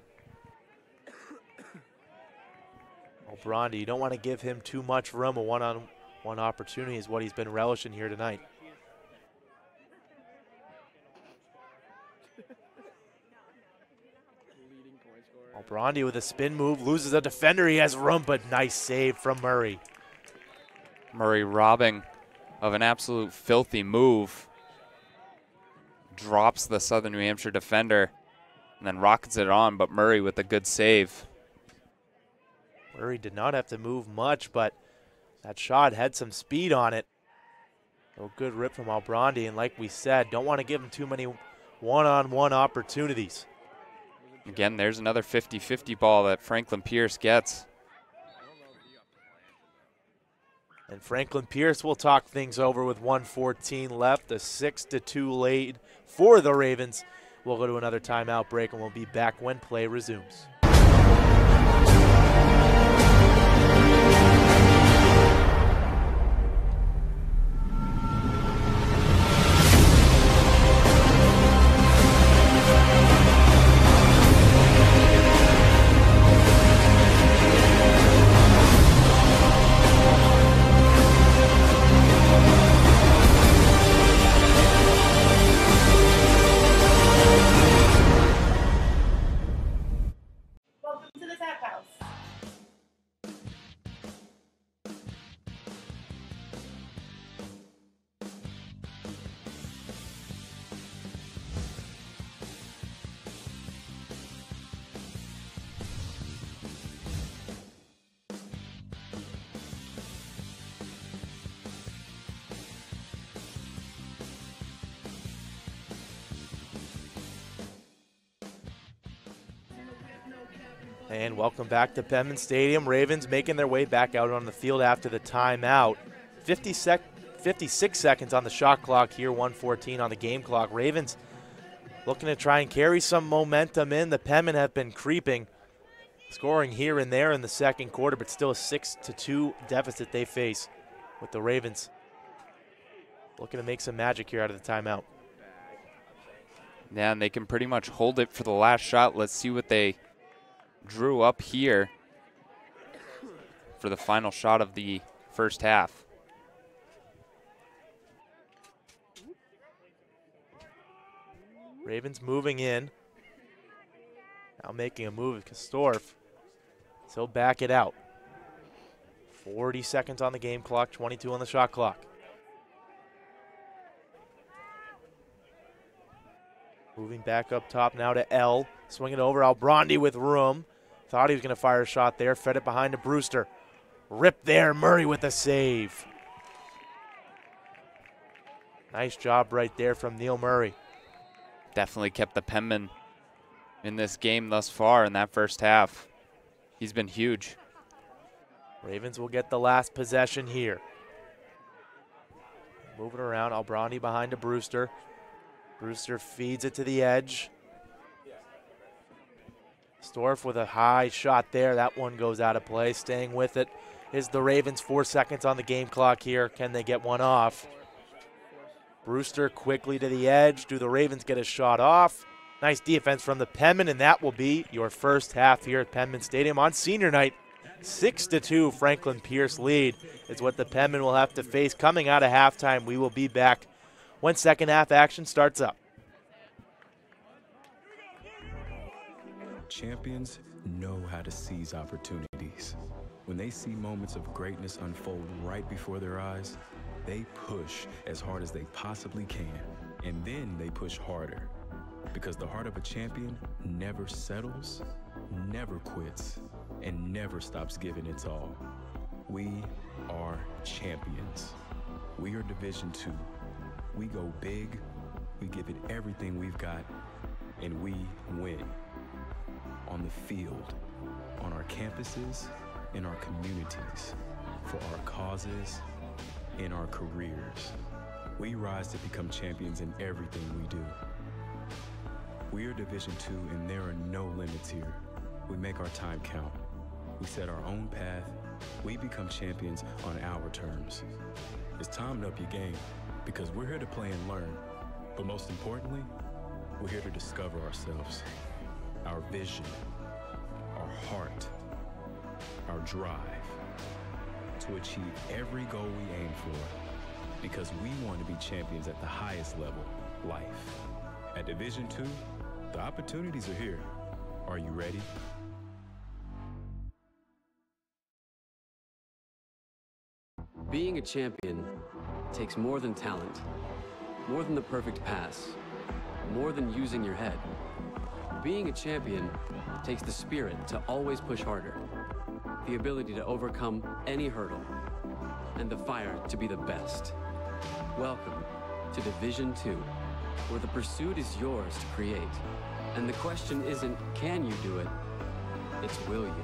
O'Brandi, you don't want to give him too much room. A one-on-one opportunity is what he's been relishing here tonight. O'Brandi with a spin move, loses a defender. He has room, but nice save from Murray. Murray robbing of an absolute filthy move. Drops the Southern New Hampshire defender and then rockets it on, but Murray with a good save. Murray did not have to move much, but that shot had some speed on it. So good rip from O'Brandi, and like we said, don't want to give him too many one-on-one opportunities. Again, there's another 50-50 ball that Franklin Pierce gets. And Franklin Pierce will talk things over with 1:14 left, a 6-2 lead for the Ravens. We'll go to another timeout break, and we'll be back when play resumes. And welcome back to Penman Stadium. Ravens making their way back out on the field after the timeout. 56 seconds on the shot clock here, 1:14 on the game clock. Ravens looking to try and carry some momentum in. The Penmen have been creeping. Scoring here and there in the second quarter, but still a 6-2 deficit they face with the Ravens. Looking to make some magic here out of the timeout. Yeah, and they can pretty much hold it for the last shot. Let's see what they drew up here for the final shot of the first half. Ravens moving in. Now making a move with Kastorf. So he'll back it out. 40 seconds on the game clock, 22 on the shot clock. Moving back up top now to L. Swing it over, Albrandi with room. Thought he was going to fire a shot there, fed it behind to Brewster. Ripped there, Murray with a save. Nice job right there from Neil Murray. Definitely kept the Penman in this game thus far in that first half. He's been huge. Ravens will get the last possession here. Moving around, Albrandi behind to Brewster. Brewster feeds it to the edge. Storff with a high shot there. That one goes out of play. Staying with it is the Ravens. 4 seconds on the game clock here. Can they get one off? Brewster quickly to the edge. Do the Ravens get a shot off? Nice defense from the Penman, and that will be your first half here at Penman Stadium on senior night. 6-2 Franklin Pierce lead is what the Penman will have to face coming out of halftime. We will be back when second half action starts up. Champions know how to seize opportunities. When they see moments of greatness unfold right before their eyes, they push as hard as they possibly can, and then they push harder. Because the heart of a champion never settles, never quits, and never stops giving its all. We are champions. We are Division II. We go big, we give it everything we've got, and we win. On the field, on our campuses, in our communities, for our causes, in our careers. We rise to become champions in everything we do. We are Division II, and there are no limits here. We make our time count. We set our own path. We become champions on our terms. It's time to up your game, because we're here to play and learn. But most importantly, we're here to discover ourselves, our vision, our heart, our drive, to achieve every goal we aim for, because we want to be champions at the highest level, life. At Division II, the opportunities are here. Are you ready? Being a champion takes more than talent, more than the perfect pass, more than using your head. Being a champion takes the spirit to always push harder, the ability to overcome any hurdle, and the fire to be the best. Welcome to Division II, where the pursuit is yours to create. And the question isn't, can you do it? It's, will you?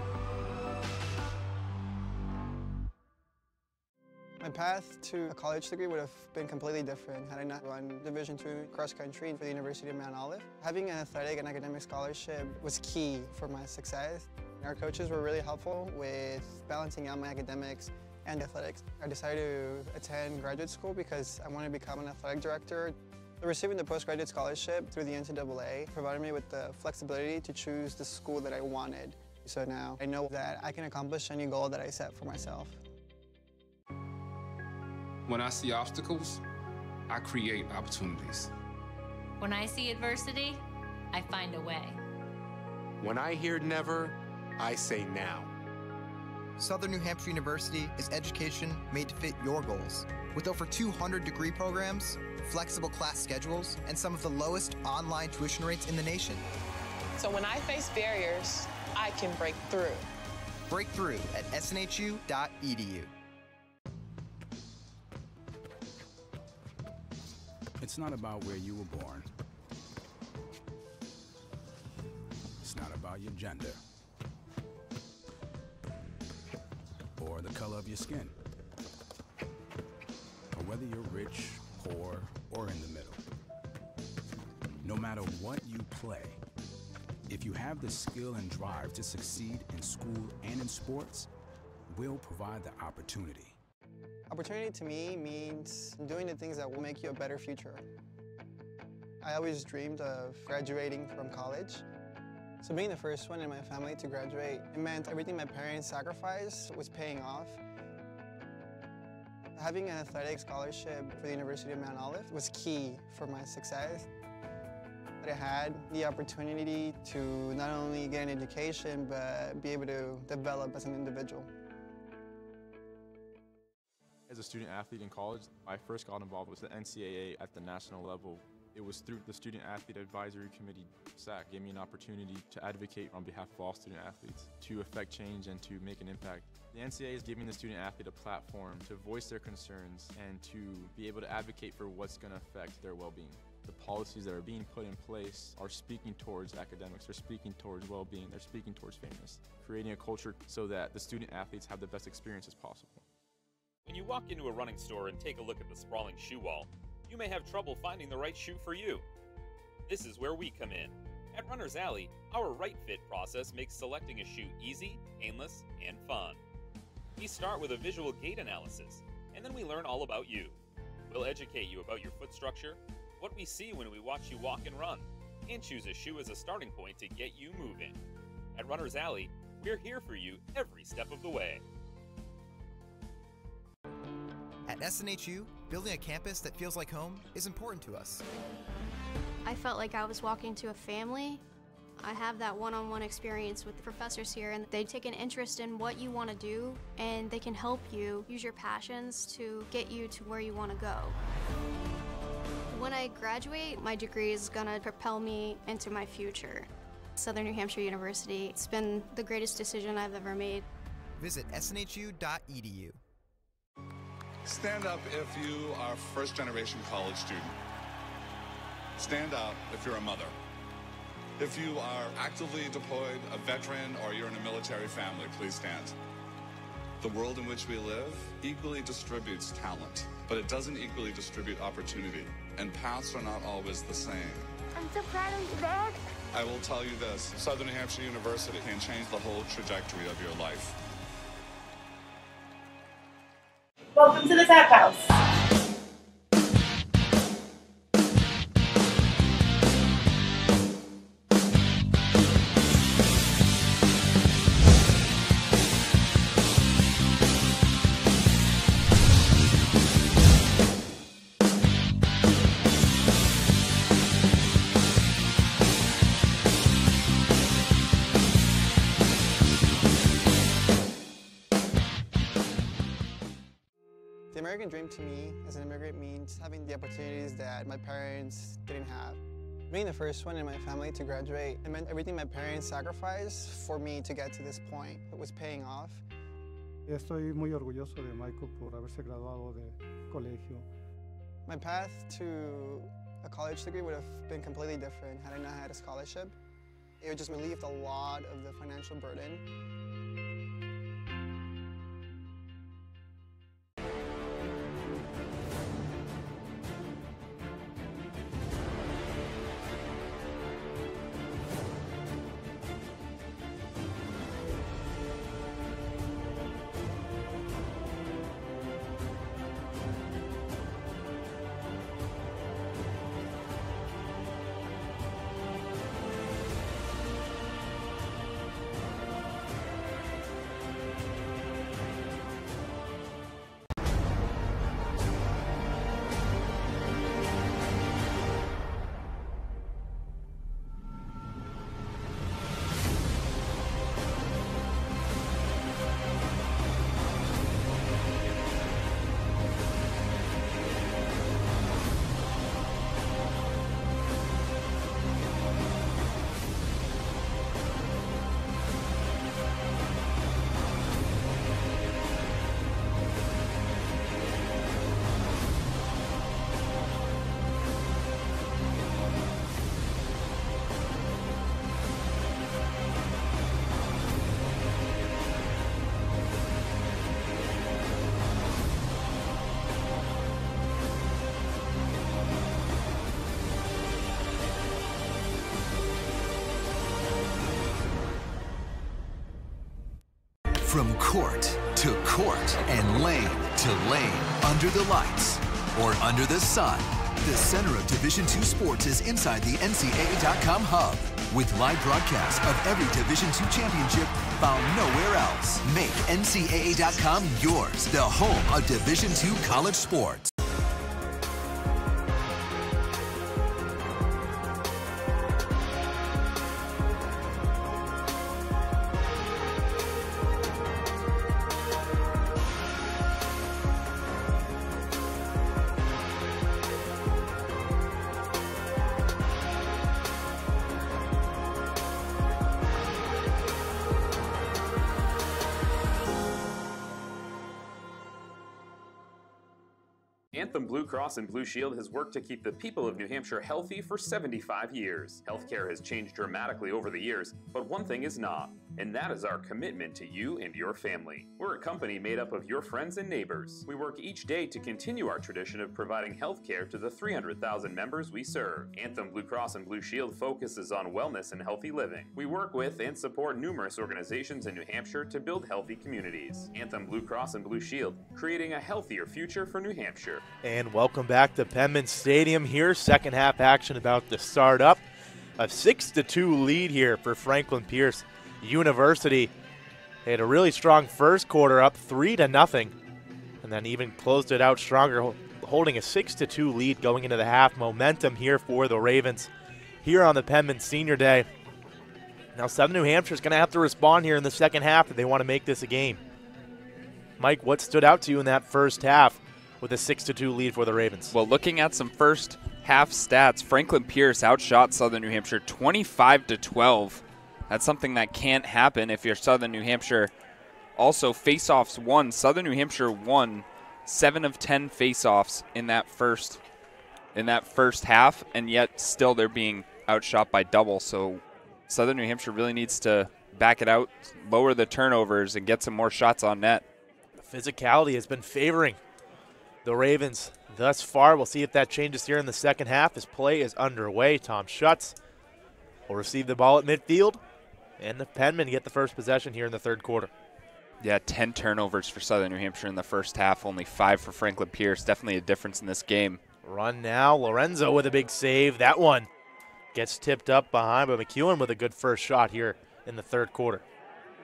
My path to a college degree would have been completely different had I not run Division II cross country for the University of Mount Olive. Having an athletic and academic scholarship was key for my success. Our coaches were really helpful with balancing out my academics and athletics. I decided to attend graduate school because I wanted to become an athletic director. Receiving the postgraduate scholarship through the NCAA provided me with the flexibility to choose the school that I wanted. So now I know that I can accomplish any goal that I set for myself. When I see obstacles, I create opportunities. When I see adversity, I find a way. When I hear never, I say now. Southern New Hampshire University is education made to fit your goals. With over 200 degree programs, flexible class schedules, and some of the lowest online tuition rates in the nation. So when I face barriers, I can break through. Break through at snhu.edu. It's not about where you were born. It's not about your gender or the color of your skin, or whether you're rich, poor, or in the middle. No matter what you play, If you have the skill and drive to succeed in school and in sports, we'll provide the opportunity. Opportunity to me means doing the things that will make you a better future. I always dreamed of graduating from college. So being the first one in my family to graduate, it meant everything my parents sacrificed was paying off. Having an athletic scholarship for the University of Mount Olive was key for my success. I had the opportunity to not only get an education, but be able to develop as an individual. As a student athlete in college, I first got involved with the NCAA at the national level. It was through the Student Athlete Advisory Committee, SAC, gave me an opportunity to advocate on behalf of all student athletes, to affect change and to make an impact. The NCAA is giving the student athlete a platform to voice their concerns and to be able to advocate for what's going to affect their well-being. The policies that are being put in place are speaking towards academics, they're speaking towards well-being, they're speaking towards fairness, creating a culture so that the student athletes have the best experience as possible. When you walk into a running store and take a look at the sprawling shoe wall, you may have trouble finding the right shoe for you. This is where we come in. At Runner's Alley, our right fit process makes selecting a shoe easy, painless, and fun. We start with a visual gait analysis, and then we learn all about you. We'll educate you about your foot structure, what we see when we watch you walk and run, and choose a shoe as a starting point to get you moving. At Runner's Alley, we're here for you every step of the way. At SNHU, building a campus that feels like home is important to us. I felt like I was walking to a family. I have that one-on-one experience with the professors here, and they take an interest in what you want to do, and they can help you use your passions to get you to where you want to go. When I graduate, my degree is going to propel me into my future. Southern New Hampshire University, it's been the greatest decision I've ever made. Visit snhu.edu. Stand up if you are a first-generation college student. Stand up if you're a mother. If you are actively deployed, a veteran, or you're in a military family, please stand. The world in which we live equally distributes talent, but it doesn't equally distribute opportunity, and paths are not always the same. I'm so proud of you, Dad. I will tell you this, Southern New Hampshire University can change the whole trajectory of your life. Welcome to the Tap House. The American dream to me as an immigrant means having the opportunities that my parents didn't have. Being the first one in my family to graduate, it meant everything my parents sacrificed for me to get to this point. It was paying off. Estoy muy orgulloso de Michael por haberse graduado de colegio. My path to a college degree would have been completely different had I not had a scholarship. It would just relieved a lot of the financial burden. From court to court and lane to lane, under the lights or under the sun, the center of Division II sports is inside the NCAA.com hub. With live broadcasts of every Division II championship found nowhere else. Make NCAA.com yours, the home of Division II college sports. Anthem Blue Cross and Blue Shield has worked to keep the people of New Hampshire healthy for 75 years. Healthcare has changed dramatically over the years, but one thing is not, and that is our commitment to you and your family. We're a company made up of your friends and neighbors. We work each day to continue our tradition of providing healthcare to the 300,000 members we serve. Anthem Blue Cross and Blue Shield focuses on wellness and healthy living. We work with and support numerous organizations in New Hampshire to build healthy communities. Anthem Blue Cross and Blue Shield, creating a healthier future for New Hampshire. And welcome back to Penman Stadium here. Second half action about to start up. A 6-2 lead here for Franklin Pierce University. They had a really strong first quarter, up 3-0, and then even closed it out stronger, holding a 6-2 lead going into the half. Momentum here for the Ravens here on the Penman Senior Day. Now Southern New Hampshire is going to have to respond here in the second half if they want to make this a game. Mike, what stood out to you in that first half with a 6-2 lead for the Ravens? Well, looking at some first half stats, Franklin Pierce outshot Southern New Hampshire 25-12. That's something that can't happen if you're Southern New Hampshire. Also, face-offs won. Southern New Hampshire won 7 of 10 face-offs in that first half, and yet still they're being outshot by double. So Southern New Hampshire really needs to back it out, lower the turnovers, and get some more shots on net. The physicality has been favoring the Ravens thus far. We'll see if that changes here in the second half as play is underway. Tom Schutz will receive the ball at midfield, and the Penmen get the first possession here in the third quarter. Yeah, 10 turnovers for Southern New Hampshire in the first half, only 5 for Franklin Pierce. Definitely a difference in this game. Run now, Lorenzo with a big save. That one gets tipped up behind, but McEwen with a good first shot here in the third quarter.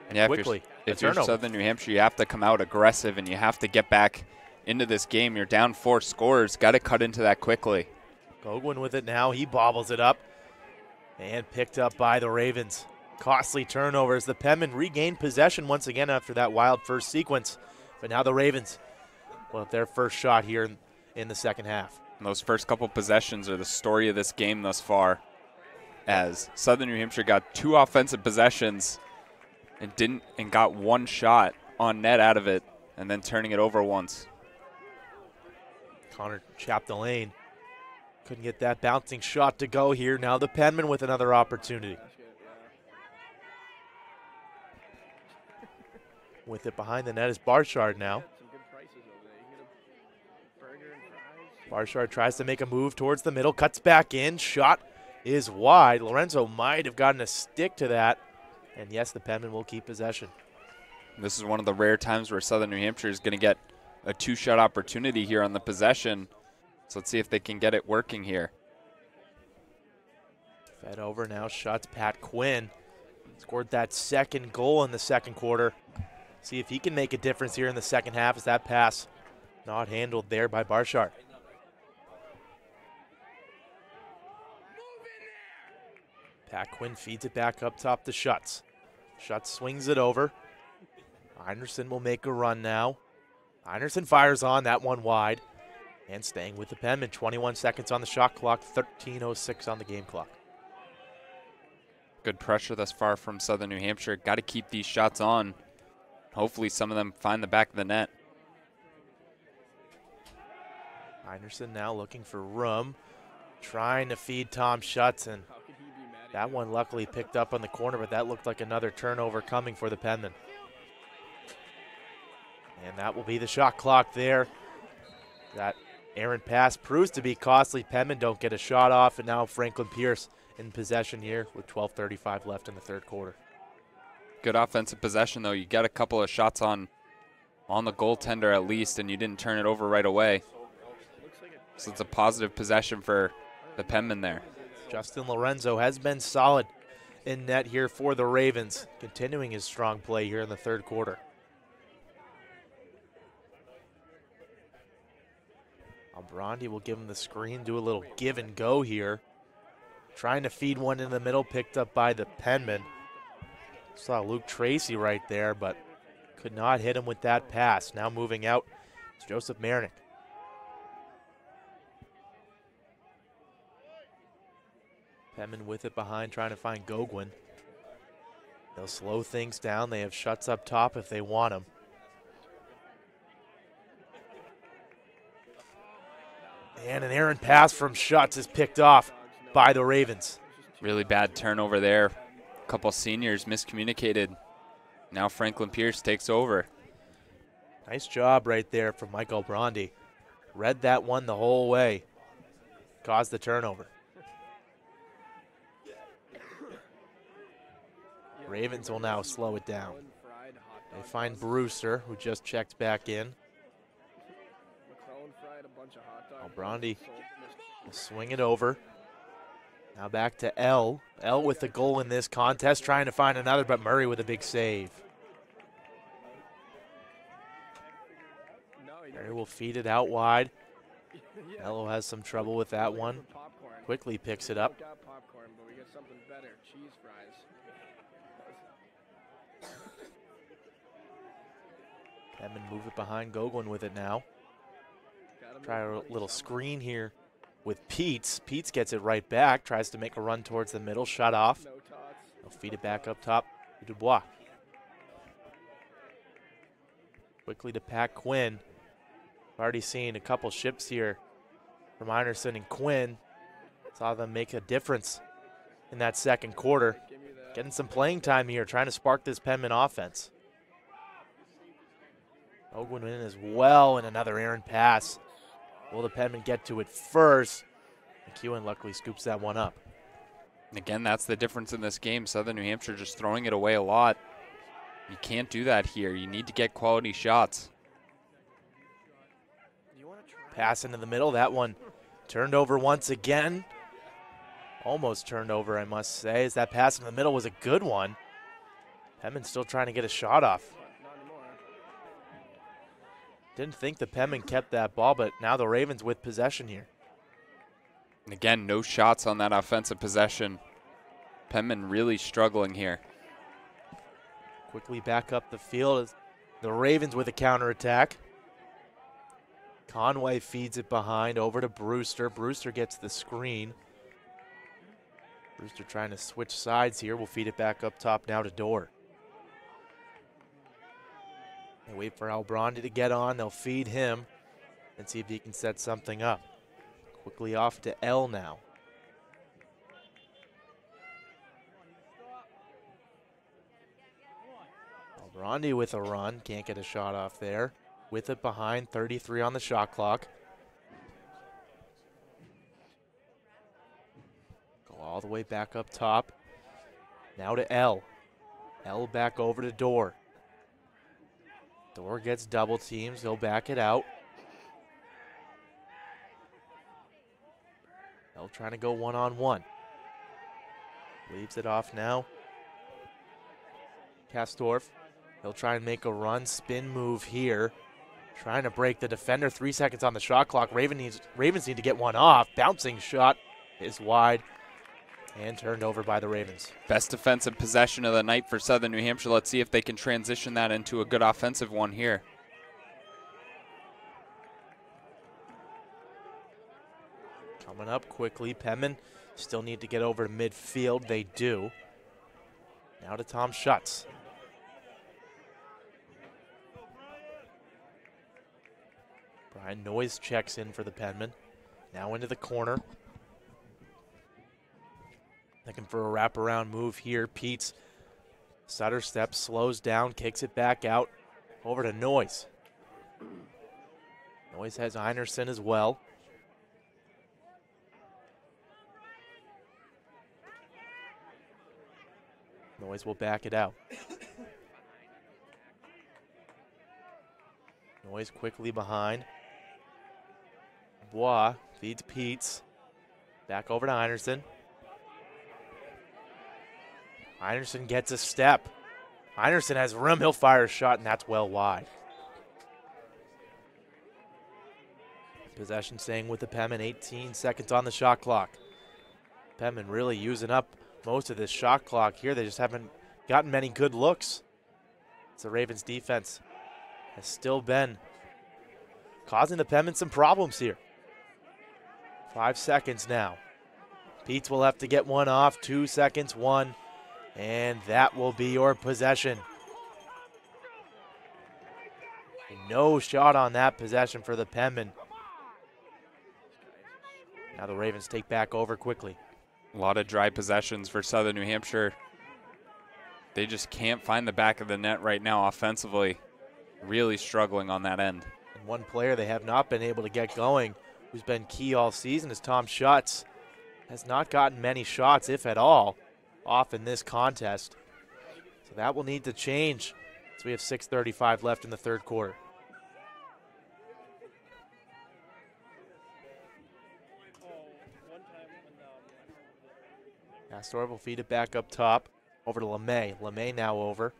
And yeah, quickly, if you're Southern New Hampshire, you have to come out aggressive and you have to get back into this game. You're down 4 scores. Got to cut into that quickly. Gogwin with it now. He bobbles it up and picked up by the Ravens. Costly turnovers. The Penmen regained possession once again after that wild first sequence. But now the Ravens will have their first shot here in the second half. And those first couple possessions are the story of this game thus far, as Southern New Hampshire got 2 offensive possessions and got 1 shot on net out of it, and then turning it over once. Connor Chapdelaine couldn't get that bouncing shot to go here. Now the Penmen with another opportunity. With it behind the net is Barshard now. Barshard tries to make a move towards the middle, cuts back in, shot is wide. Lorenzo might have gotten a stick to that, and yes, the Penmen will keep possession. This is one of the rare times where Southern New Hampshire is going to get a 2-shot opportunity here on the possession. So let's see if they can get it working here. Fed over now, shots Pat Quinn. Scored that second goal in the second quarter. See if he can make a difference here in the second half as that pass not handled there by Barshard. Pat Quinn feeds it back up top to Schutz. Schutz swings it over. Einerson will make a run now. Einerson fires on, that one wide. And staying with the Penmen, 21 seconds on the shot clock, 13:06 on the game clock. Good pressure thus far from Southern New Hampshire. Got to keep these shots on. Hopefully some of them find the back of the net. Einerson now looking for room. Trying to feed Tom Schutz, and that one luckily picked up on the corner, but that looked like another turnover coming for the Penmen. And that will be the shot clock there. That errant pass proves to be costly. Penmen don't get a shot off, and now Franklin Pierce in possession here with 12:35 left in the third quarter. Good offensive possession, though. You got a couple of shots on the goaltender at least, and you didn't turn it over right away. So it's a positive possession for the Penman there. Justin Lorenzo has been solid in net here for the Ravens, continuing his strong play here in the third quarter. Albrandi will give him the screen, do a little give and go here. Trying to feed one in the middle, picked up by the Penman. Saw Luke Tracy right there, but could not hit him with that pass. Now moving out, it's Joseph Marinick. Penman with it behind, trying to find Gogwin. They'll slow things down. They have Schutz up top if they want him. And an errant pass from Schutz is picked off by the Ravens. Really bad turnover there. A couple seniors miscommunicated. Now Franklin Pierce takes over. Nice job right there from Mike Albrandi. Read that one the whole way. Caused the turnover. Ravens will now slow it down. They find Brewster, who just checked back in. Albrandi will swing it over. Now back to L. L with the goal in this contest, trying to find another, but Murray with a big save. Murray will feed it out wide. Mello has some trouble with that one. Quickly picks it up. Penman move it behind Gogwin with it now. Try a little screen here with Peets. Peets gets it right back, tries to make a run towards the middle, shut off. They'll feed it back up top to Dubois. Quickly to Pat Quinn. Already seen a couple ships here from Einerson and Quinn. Saw them make a difference in that second quarter. Getting some playing time here, trying to spark this Penman offense. Ogwin in as well, and another errant pass. Will the Penman get to it first? McEwen luckily scoops that one up. Again, that's the difference in this game. Southern New Hampshire just throwing it away a lot. You can't do that here. You need to get quality shots. Pass into the middle. That one turned over once again. Almost turned over, I must say, as that pass in the middle was a good one. Penman still trying to get a shot off. Didn't think the Penman kept that ball, but now the Ravens with possession here. And again, no shots on that offensive possession. Penman really struggling here. Quickly back up the field as the Ravens with a counterattack. Conway feeds it behind over to Brewster. Brewster gets the screen. Brewster trying to switch sides here. We'll feed it back up top now to Dorr. They wait for Albrandi to get on. They'll feed him and see if he can set something up. Quickly off to L now. Albrandi with a run. Can't get a shot off there. With it behind, 33 on the shot clock. Go all the way back up top. Now to L. L back over to Dorr. Dorr gets double teams. He'll back it out. L trying to go one-on-one. Leaves it off now. Kastorf. He'll try and make a run. Spin move here. Trying to break the defender. 3 seconds on the shot clock. Ravens need to get one off. Bouncing shot is wide and turned over by the Ravens. Best defensive possession of the night for Southern New Hampshire. Let's see if they can transition that into a good offensive one here. Coming up quickly. Penman still need to get over to midfield. They do. Now to Tom Schutz. Brian Noyes checks in for the Penman. Now into the corner. Looking for a wraparound move here. Peets stutter step, slows down, kicks it back out. Over to Noyes. Noyes has Einerson as well. Noyes will back it out. Noise quickly behind. Bois feeds Peets. Back over to Einerson. Einerson gets a step. Einerson has room. He'll fire a shot, and that's well wide. Possession staying with the Penman. 18 seconds on the shot clock. Penman really using up most of this shot clock here. They just haven't gotten many good looks. The Ravens defense has still been causing the Penman some problems here. 5 seconds now. Peets will have to get one off. 2 seconds, one, and that will be your possession. No shot on that possession for the Penman. Now the Ravens take back over quickly. A lot of dry possessions for Southern New Hampshire. They just can't find the back of the net right now offensively. Really struggling on that end. And one player they have not been able to get going, who's been key all season, is Tom Schutz. Has not gotten many shots, if at all, off in this contest. So that will need to change as we have 6:35 left in the third quarter. Astor will feed it back up top over to LeMay. LeMay now over.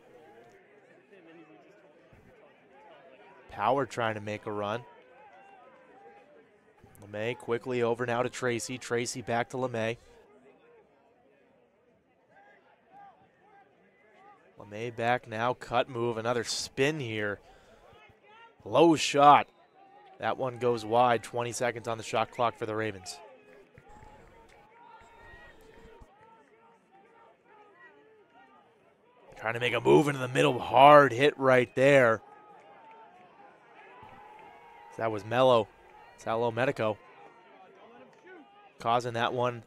Power trying to make a run. LeMay quickly over now to Tracy. Tracy back to LeMay. LeMay back now, cut move, another spin here. Low shot. That one goes wide, 20 seconds on the shot clock for the Ravens. Trying to make a move into the middle, hard hit right there. That was Mello, Salo Medico, causing that one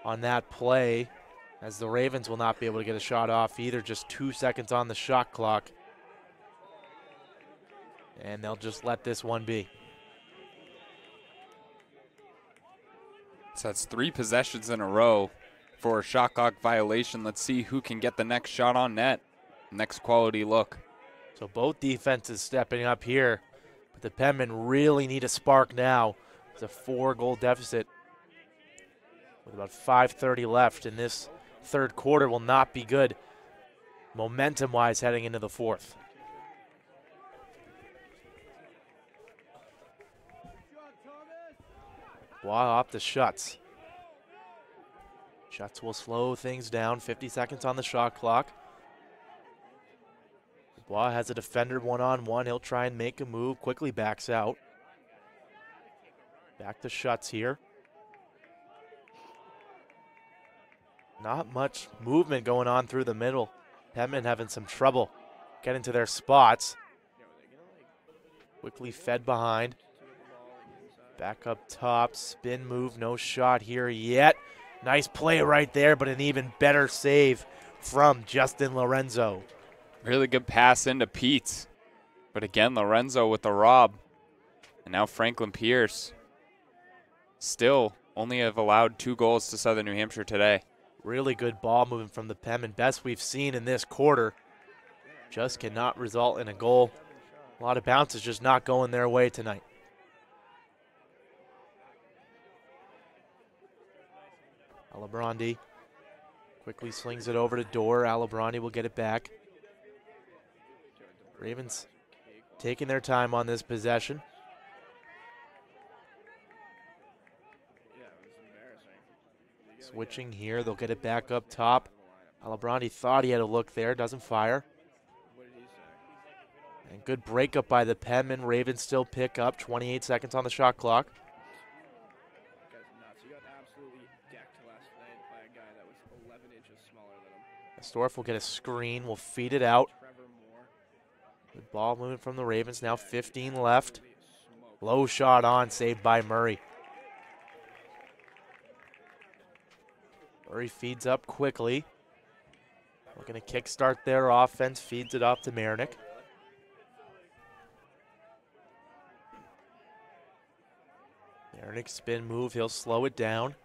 on that play, as the Ravens will not be able to get a shot off either. Just 2 seconds on the shot clock. And they'll just let this one be. So that's 3 possessions in a row for a shot clock violation. Let's see who can get the next shot on net. Next quality look. So both defenses stepping up here. But the Penmen really need a spark now. It's a 4-goal deficit with about 5:30 left in this third quarter. Will not be good momentum-wise heading into the fourth. Wow, off the Schutz. Schutz will slow things down. 50 seconds on the shot clock. Bois has a defender one-on-one. He'll try and make a move. Quickly backs out. Back to Schutz here. Not much movement going on through the middle. Penman having some trouble getting to their spots. Quickly fed behind. Back up top. Spin move. No shot here yet. Nice play right there, but an even better save from Justin Lorenzo. Really good pass into Peets. But again, Lorenzo with the rob. And now Franklin Pierce. Still only have allowed 2 goals to Southern New Hampshire today. Really good ball movement from the Penman. Best we've seen in this quarter. Just cannot result in a goal. A lot of bounces just not going their way tonight. Alabrandi quickly slings it over to Dorr. Alabrandi will get it back. Ravens taking their time on this possession. Switching here, they'll get it back up top. Alabrandi thought he had a look there, doesn't fire. And good breakup by the Penman. Ravens still pick up, 28 seconds on the shot clock. Storff will get a screen, will feed it out. Good ball moving from the Ravens, now 15 left. Low shot on, saved by Murray. Murray feeds up quickly. Looking to kickstart their offense, feeds it off to Marinick. Marinick spin move, he'll slow it down.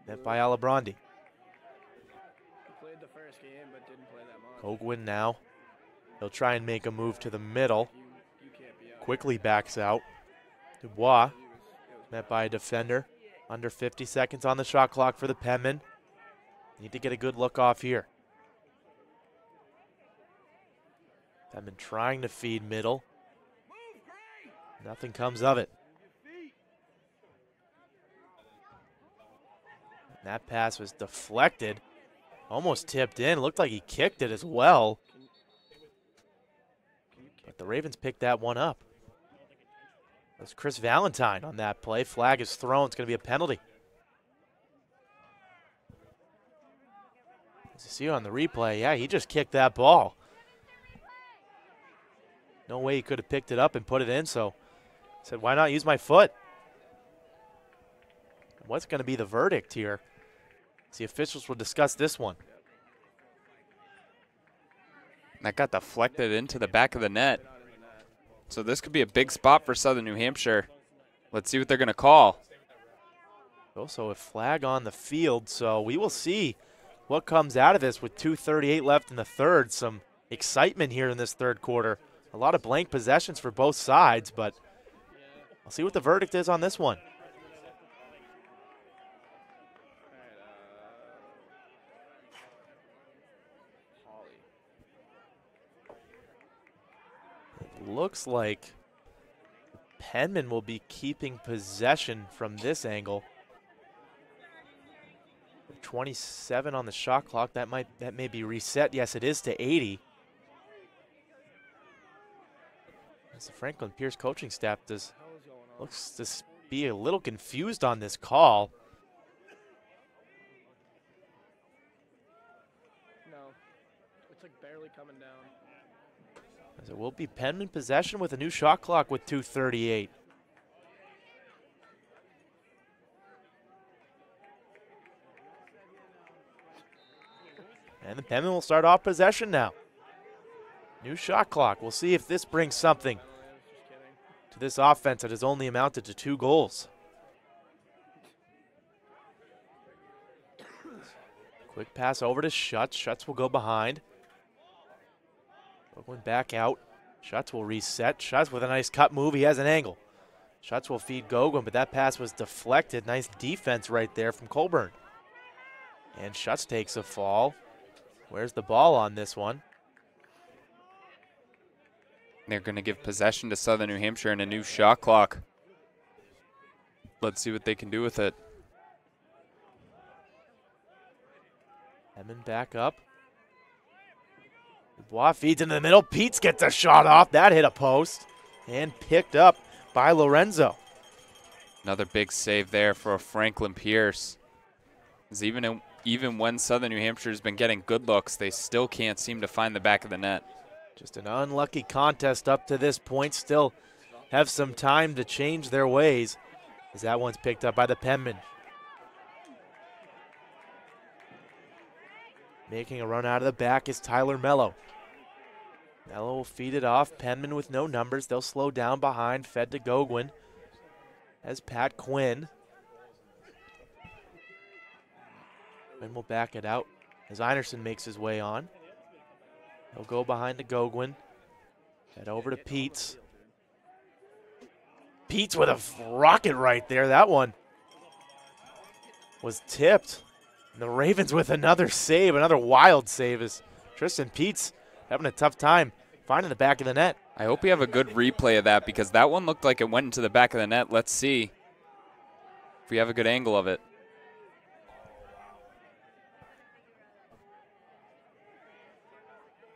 Net by Alabrandi. Kogwin now. He'll try and make a move to the middle. quickly backs out. Dubois met by a defender. Under 50 seconds on the shot clock for the Penmen. Need to get a good look off here. Penmen trying to feed middle. Nothing comes of it. That pass was deflected. Almost tipped in. Looked like he kicked it as well. But the Ravens picked that one up. It was Chris Valentine on that play. Flag is thrown. It's going to be a penalty. As you see on the replay, yeah, he just kicked that ball. No way he could have picked it up and put it in, so I said, why not use my foot? What's going to be the verdict here? The officials will discuss this one. That got deflected into the back of the net. So this could be a big spot for Southern New Hampshire. Let's see what they're going to call. Also a flag on the field, so we will see what comes out of this with 2:38 left in the third. Some excitement here in this third quarter. A lot of blank possessions for both sides, but I'll see what the verdict is on this one. It looks like Penman will be keeping possession from this angle. 27 on the shot clock. That may be reset. Yes, it is to 80. As the Franklin Pierce coaching staff looks to be a little confused on this call. No, it's like barely coming down. As it will be Penman possession with a new shot clock with 2:38. And the Penman will start off possession now. New shot clock. We'll see if this brings something to this offense that has only amounted to 2 goals. Quick pass over to Schutz. Schutz will go behind. Going back out. Schutz will reset. Schutz with a nice cut move. He has an angle. Schutz will feed Goguen, but that pass was deflected. Nice defense right there from Colburn. And Schutz takes a fall. Where's the ball on this one? They're going to give possession to Southern New Hampshire and a new shot clock. Let's see what they can do with it. Penman back up. Dubois feeds into the middle. Peets gets a shot off. That hit a post and picked up by Lorenzo. Another big save there for Franklin Pierce. Even when Southern New Hampshire has been getting good looks, they still can't seem to find the back of the net. Just an unlucky contest up to this point. Still have some time to change their ways as that one's picked up by the Penmen. Making a run out of the back is Tyler Mello. Mello will feed it off. Penman with no numbers. They'll slow down behind. Fed to Goguen as Pat Quinn. Quinn will back it out as Einerson makes his way on. He'll go behind to Goguen. Head over to Peets. Peets with a rocket right there. That one was tipped. And the Ravens with another save, another wild save as Tristan Peets having a tough time finding the back of the net. I hope we have a good replay of that because that one looked like it went into the back of the net. Let's see if we have a good angle of it.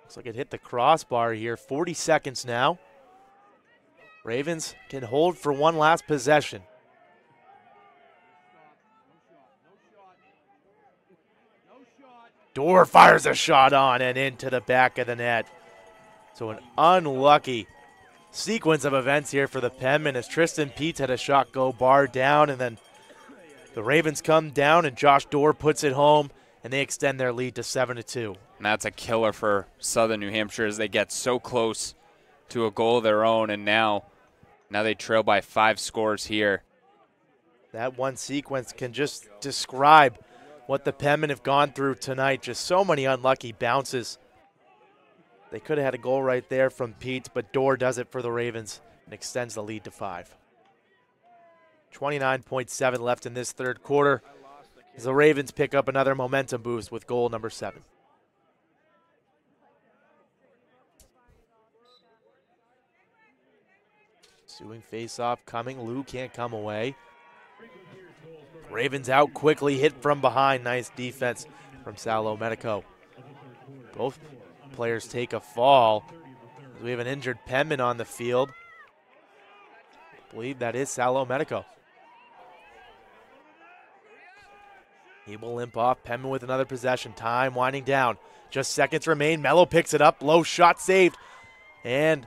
Looks like it hit the crossbar here. 40 seconds now. Ravens can hold for one last possession. Dorr fires a shot on and into the back of the net. So an unlucky sequence of events here for the Penmen as Tristan Peets had a shot go bar down, and then the Ravens come down and Josh Dorr puts it home, and they extend their lead to 7-2. And that's a killer for Southern New Hampshire as they get so close to a goal of their own, and now they trail by 5 scores here. That one sequence can just describe what the Penmen have gone through tonight. Just so many unlucky bounces. They could have had a goal right there from Peets, but Dorr does it for the Ravens. and extends the lead to 5. 29.7 left in this third quarter as the Ravens pick up another momentum boost with goal number 7. Ensuing face-off coming. Lou can't come away. Ravens out quickly, hit from behind. Nice defense from Salo Medico. Both players take a fall. We have an injured Penman on the field. I believe that is Salo Medico. He will limp off. Penman with another possession. Time winding down. Just seconds remain. Mello picks it up. Low shot saved. And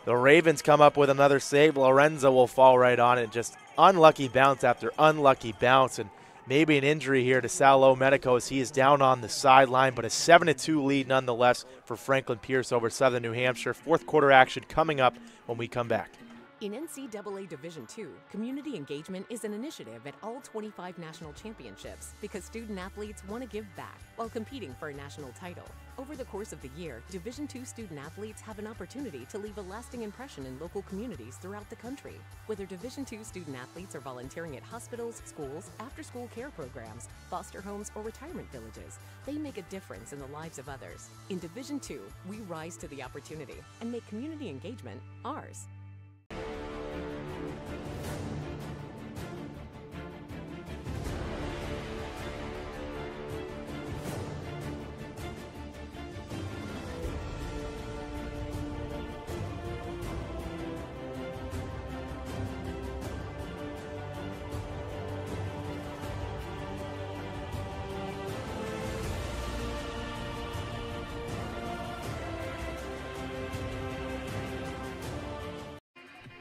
the Ravens come up with another save. Lorenzo will fall right on it. Just unlucky bounce after unlucky bounce. And maybe an injury here to Salo Medico as he is down on the sideline. But a 7-2 lead nonetheless for Franklin Pierce over Southern New Hampshire. Fourth quarter action coming up when we come back. In NCAA Division II, community engagement is an initiative at all 25 national championships because student athletes want to give back while competing for a national title. Over the course of the year, Division II student athletes have an opportunity to leave a lasting impression in local communities throughout the country. Whether Division II student athletes are volunteering at hospitals, schools, after-school care programs, foster homes, or retirement villages, they make a difference in the lives of others. In Division II, we rise to the opportunity and make community engagement ours.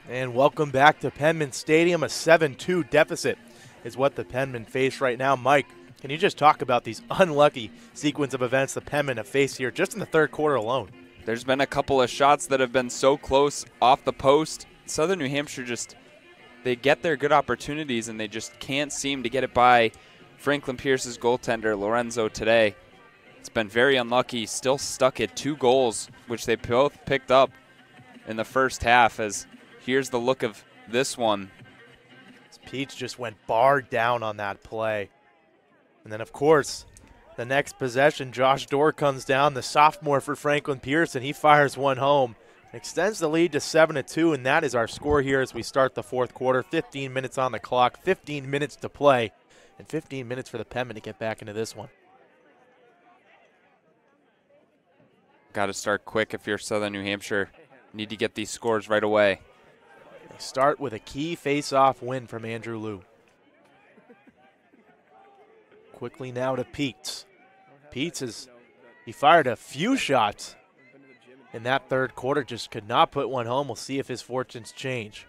And welcome back to Penman Stadium. A 7-2 deficit is what the Penmen face right now. Mike, can you just talk about these unlucky sequence of events the Penmen have faced here just in the third quarter alone? There's been a couple of shots that have been so close off the post. Southern New Hampshire they get their good opportunities and they just can't seem to get it by Franklin Pierce's goaltender, Lorenzo, today. It's been very unlucky, still stuck at 2 goals, which they both picked up in the first half. As here's the look of this one. Peach just went bar down on that play. And then, of course, the next possession, Josh Dorr comes down, the sophomore for Franklin Pierce, and he fires one home. Extends the lead to 7-2, and that is our score here as we start the fourth quarter. 15 minutes on the clock, 15 minutes to play, and 15 minutes for the Penmen to get back into this one. Got to start quick if you're Southern New Hampshire. Need to get these scores right away. They start with a key face-off win from Andrew Liu. Quickly now to Peets. He fired a few shots in that third quarter, just could not put one home. We'll see if his fortunes change.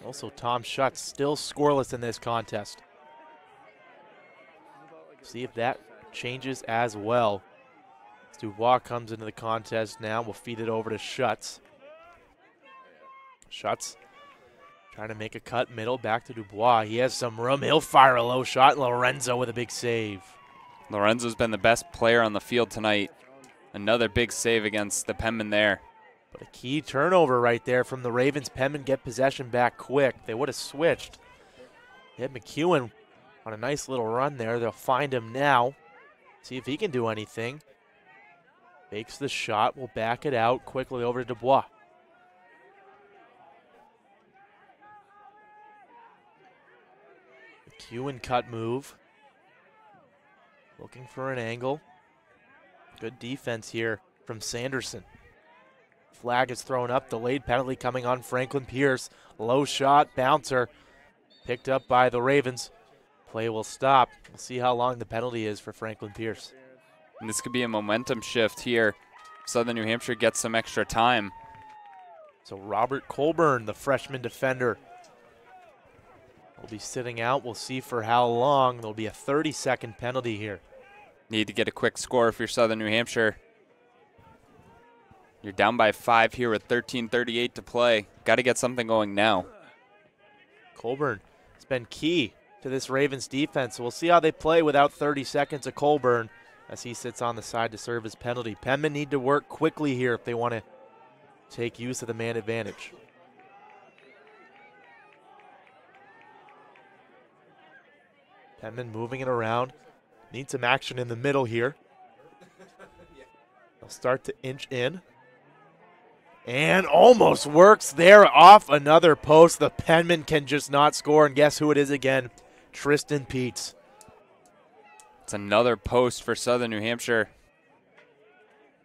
Also, Tom Schutz still scoreless in this contest. See if that changes as well. Dubois comes into the contest now. We'll feed it over to Schutz. Schutz trying to make a cut middle, back to Dubois. He has some room. He'll fire a low shot. Lorenzo with a big save. Lorenzo's been the best player on the field tonight. Another big save against the Penmen there. But a key turnover right there from the Ravens. Penmen get possession back quick. They would have switched. They had McEwen on a nice little run there. They'll find him now. See if he can do anything. Fakes the shot. Will back it out quickly over to Dubois. McEwen cut move. Looking for an angle. Good defense here from Sanderson. Flag is thrown up. Delayed penalty coming on Franklin Pierce. Low shot, bouncer. Picked up by the Ravens. Play will stop. We'll see how long the penalty is for Franklin Pierce. And this could be a momentum shift here. Southern New Hampshire gets some extra time. So Robert Colburn, the freshman defender, will be sitting out. We'll see for how long. There'll be a 30-second penalty here. Need to get a quick score if you're Southern New Hampshire. You're down by 5 here with 13:38 to play. Got to get something going now. Colburn has been key to this Ravens defense. So we'll see how they play without 30 seconds of Colburn as he sits on the side to serve his penalty. Penmen need to work quickly here if they want to take use of the man advantage. Penman moving it around. Need some action in the middle here. They'll start to inch in. And almost works there off another post. The Penman can just not score, and guess who it is again? Tristan Peets. It's another post for Southern New Hampshire.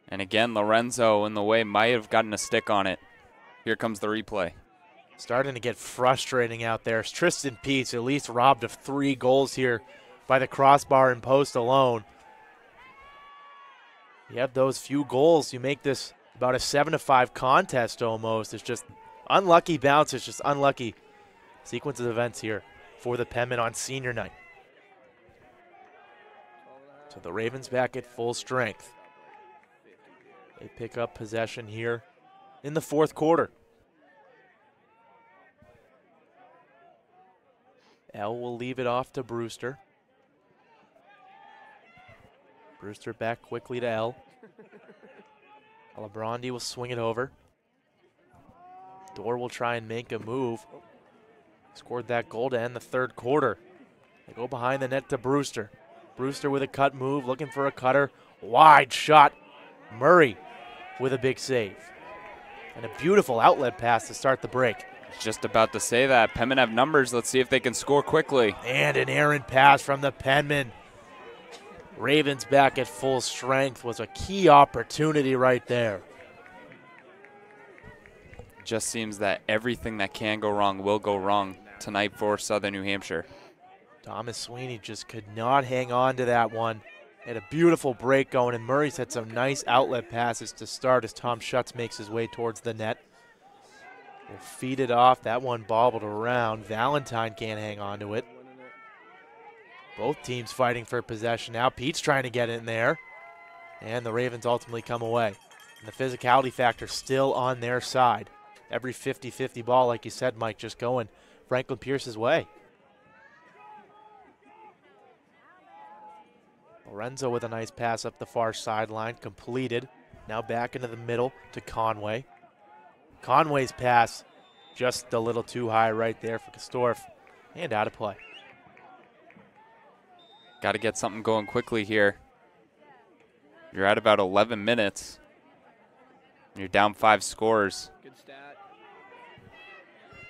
And again, Lorenzo in the way might have gotten a stick on it. Here comes the replay. Starting to get frustrating out there. Tristan Peets at least robbed of 3 goals here by the crossbar and post alone. You have those few goals, you make this about a 7-5 contest almost. It's just unlucky bounce. It's just unlucky sequence of events here for the Penman on senior night. So the Ravens back at full strength. They pick up possession here in the fourth quarter. L will leave it off to Brewster. Brewster back quickly to L. Alabrandi will swing it over. Dorr will try and make a move. Scored that goal to end the third quarter. They go behind the net to Brewster. Brewster with a cut move, looking for a cutter. Wide shot. Murray with a big save. And a beautiful outlet pass to start the break. Just about to say that. Penman have numbers. Let's see if they can score quickly. And an errant pass from the Penman. Ravens back at full strength was a key opportunity right there. Just seems that everything that can go wrong will go wrong tonight for Southern New Hampshire. Thomas Sweeney just could not hang on to that one. Had a beautiful break going, and Murray's had some nice outlet passes to start as Tom Schutz makes his way towards the net. Will feed it off. That one bobbled around. Valentine can't hang on to it. Both teams fighting for possession now. Pete's trying to get in there. And the Ravens ultimately come away. And the physicality factor still on their side. Every 50-50 ball, like you said, Mike, just going Franklin Pierce's way. Lorenzo with a nice pass up the far sideline, completed. Now back into the middle to Conway. Conway's pass just a little too high right there for Kastorf, and out of play. Got to get something going quickly here. You're at about 11 minutes. You're down 5 scores. Good stat.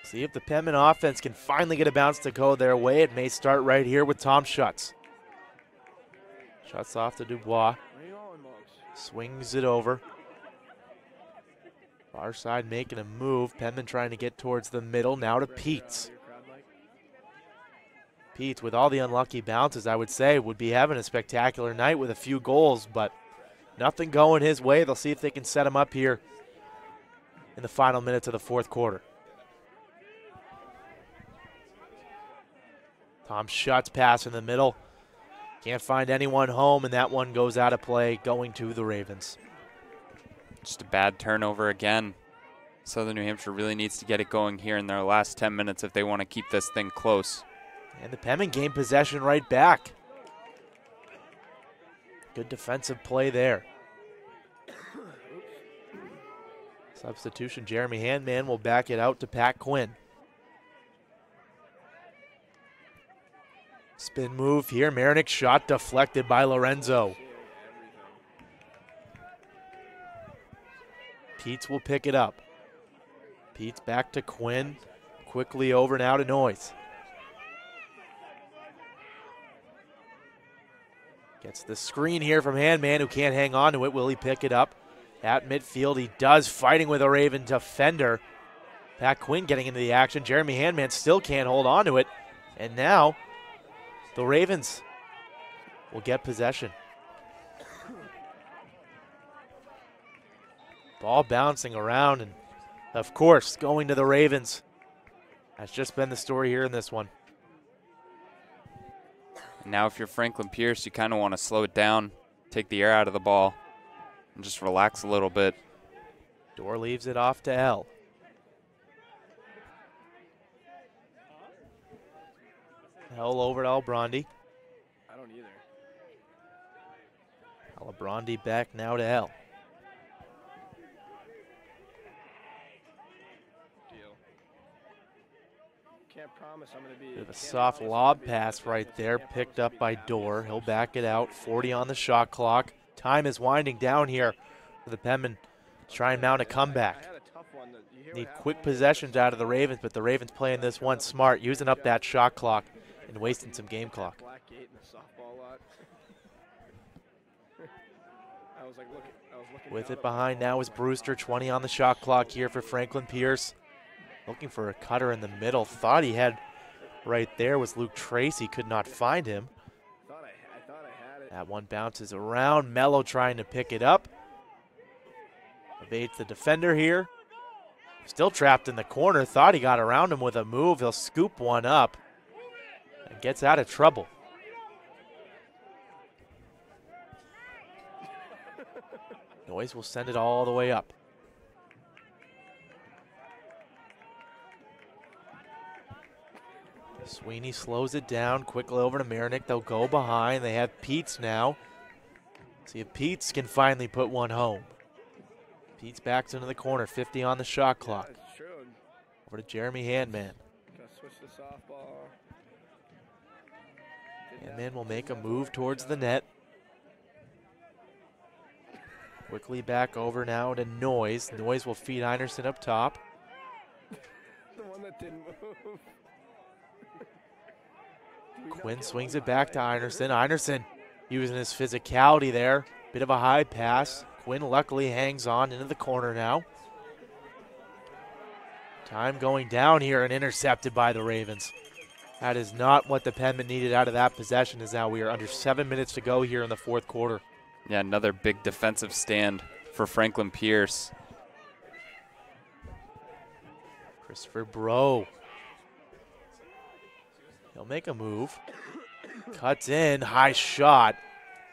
See if the Penman offense can finally get a bounce to go their way. It may start right here with Tom Schutz. Schutz off to Dubois. Swings it over. Far side making a move. Penman trying to get towards the middle. Now to Peets. Peets, with all the unlucky bounces, I would say, would be having a spectacular night with a few goals, but nothing going his way. They'll see if they can set him up here in the final minutes of the fourth quarter. Tom Schutz pass in the middle. Can't find anyone home, and that one goes out of play, going to the Ravens. Just a bad turnover again. Southern New Hampshire really needs to get it going here in their last 10 minutes if they want to keep this thing close. And the Penman gained possession right back. Good defensive play there. Substitution, Jeremy Handman will back it out to Pat Quinn. Spin move here. Marinick's shot deflected by Lorenzo. Peets will pick it up. Peets back to Quinn. Quickly over now to Noyes. Gets the screen here from Handman, who can't hang on to it. Will he pick it up? At midfield, he does, fighting with a Raven defender. Pat Quinn getting into the action. Jeremy Handman still can't hold on to it. And now the Ravens will get possession. Ball bouncing around, and of course, going to the Ravens. That's just been the story here in this one. Now if you're Franklin Pierce, you kind of want to slow it down, take the air out of the ball, and just relax a little bit. Dorr leaves it off to L. L over to Albrandi. I don't either. Albrandi back now to L. promise I'm going to be. Bit of a soft lob pass right there, picked up by Dorr. He'll back it out. 40 on the shot clock. Time is winding down here for the Penmen to try and mount a comeback. Need quick possessions out of the Ravens, but the Ravens playing this one smart, using up that shot clock and wasting some game clock. With it behind now is Brewster. 20 on the shot clock here for Franklin Pierce. Looking for a cutter in the middle. Thought he had right there was Luke Tracy. Could not find him. That one bounces around. Mello trying to pick it up. Evades the defender here. Still trapped in the corner. Thought he got around him with a move. He'll scoop one up and gets out of trouble. Noyes will send it all the way up. Sweeney slows it down. Quickly over to Marinick. They'll go behind. They have Peets now. See if Peets can finally put one home. Peets backs into the corner. 50 on the shot clock. Over to Jeremy Handman. Handman will make a move towards the net. Quickly back over now to Noyes. Noyes will feed Einerson up top. The one that didn't move. Quinn swings it back to Einerson. Einerson using his physicality there. Bit of a high pass. Quinn luckily hangs on into the corner now. Time going down here and intercepted by the Ravens. That is not what the Penmen needed out of that possession, as now we are under 7 minutes to go here in the fourth quarter. Yeah, another big defensive stand for Franklin Pierce. Christopher Bro. He'll make a move. Cuts in, high shot.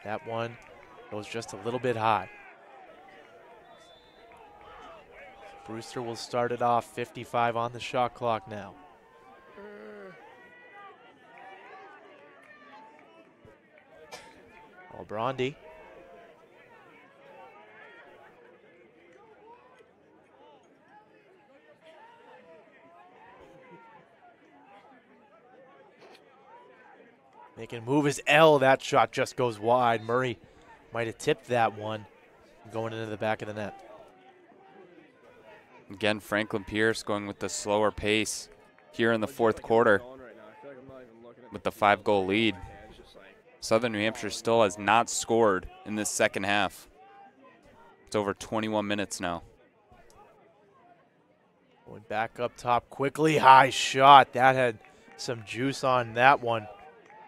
That one goes just a little bit high. Brewster will start it off. 55 on the shot clock now. Albrondi. Making a move is L. That shot just goes wide. Murray might have tipped that one going into the back of the net. Again, Franklin Pierce going with the slower pace here in the fourth quarter with the 5-goal lead. Southern New Hampshire still has not scored in this second half. It's over 21 minutes now. Going back up top quickly. High shot. That had some juice on that one.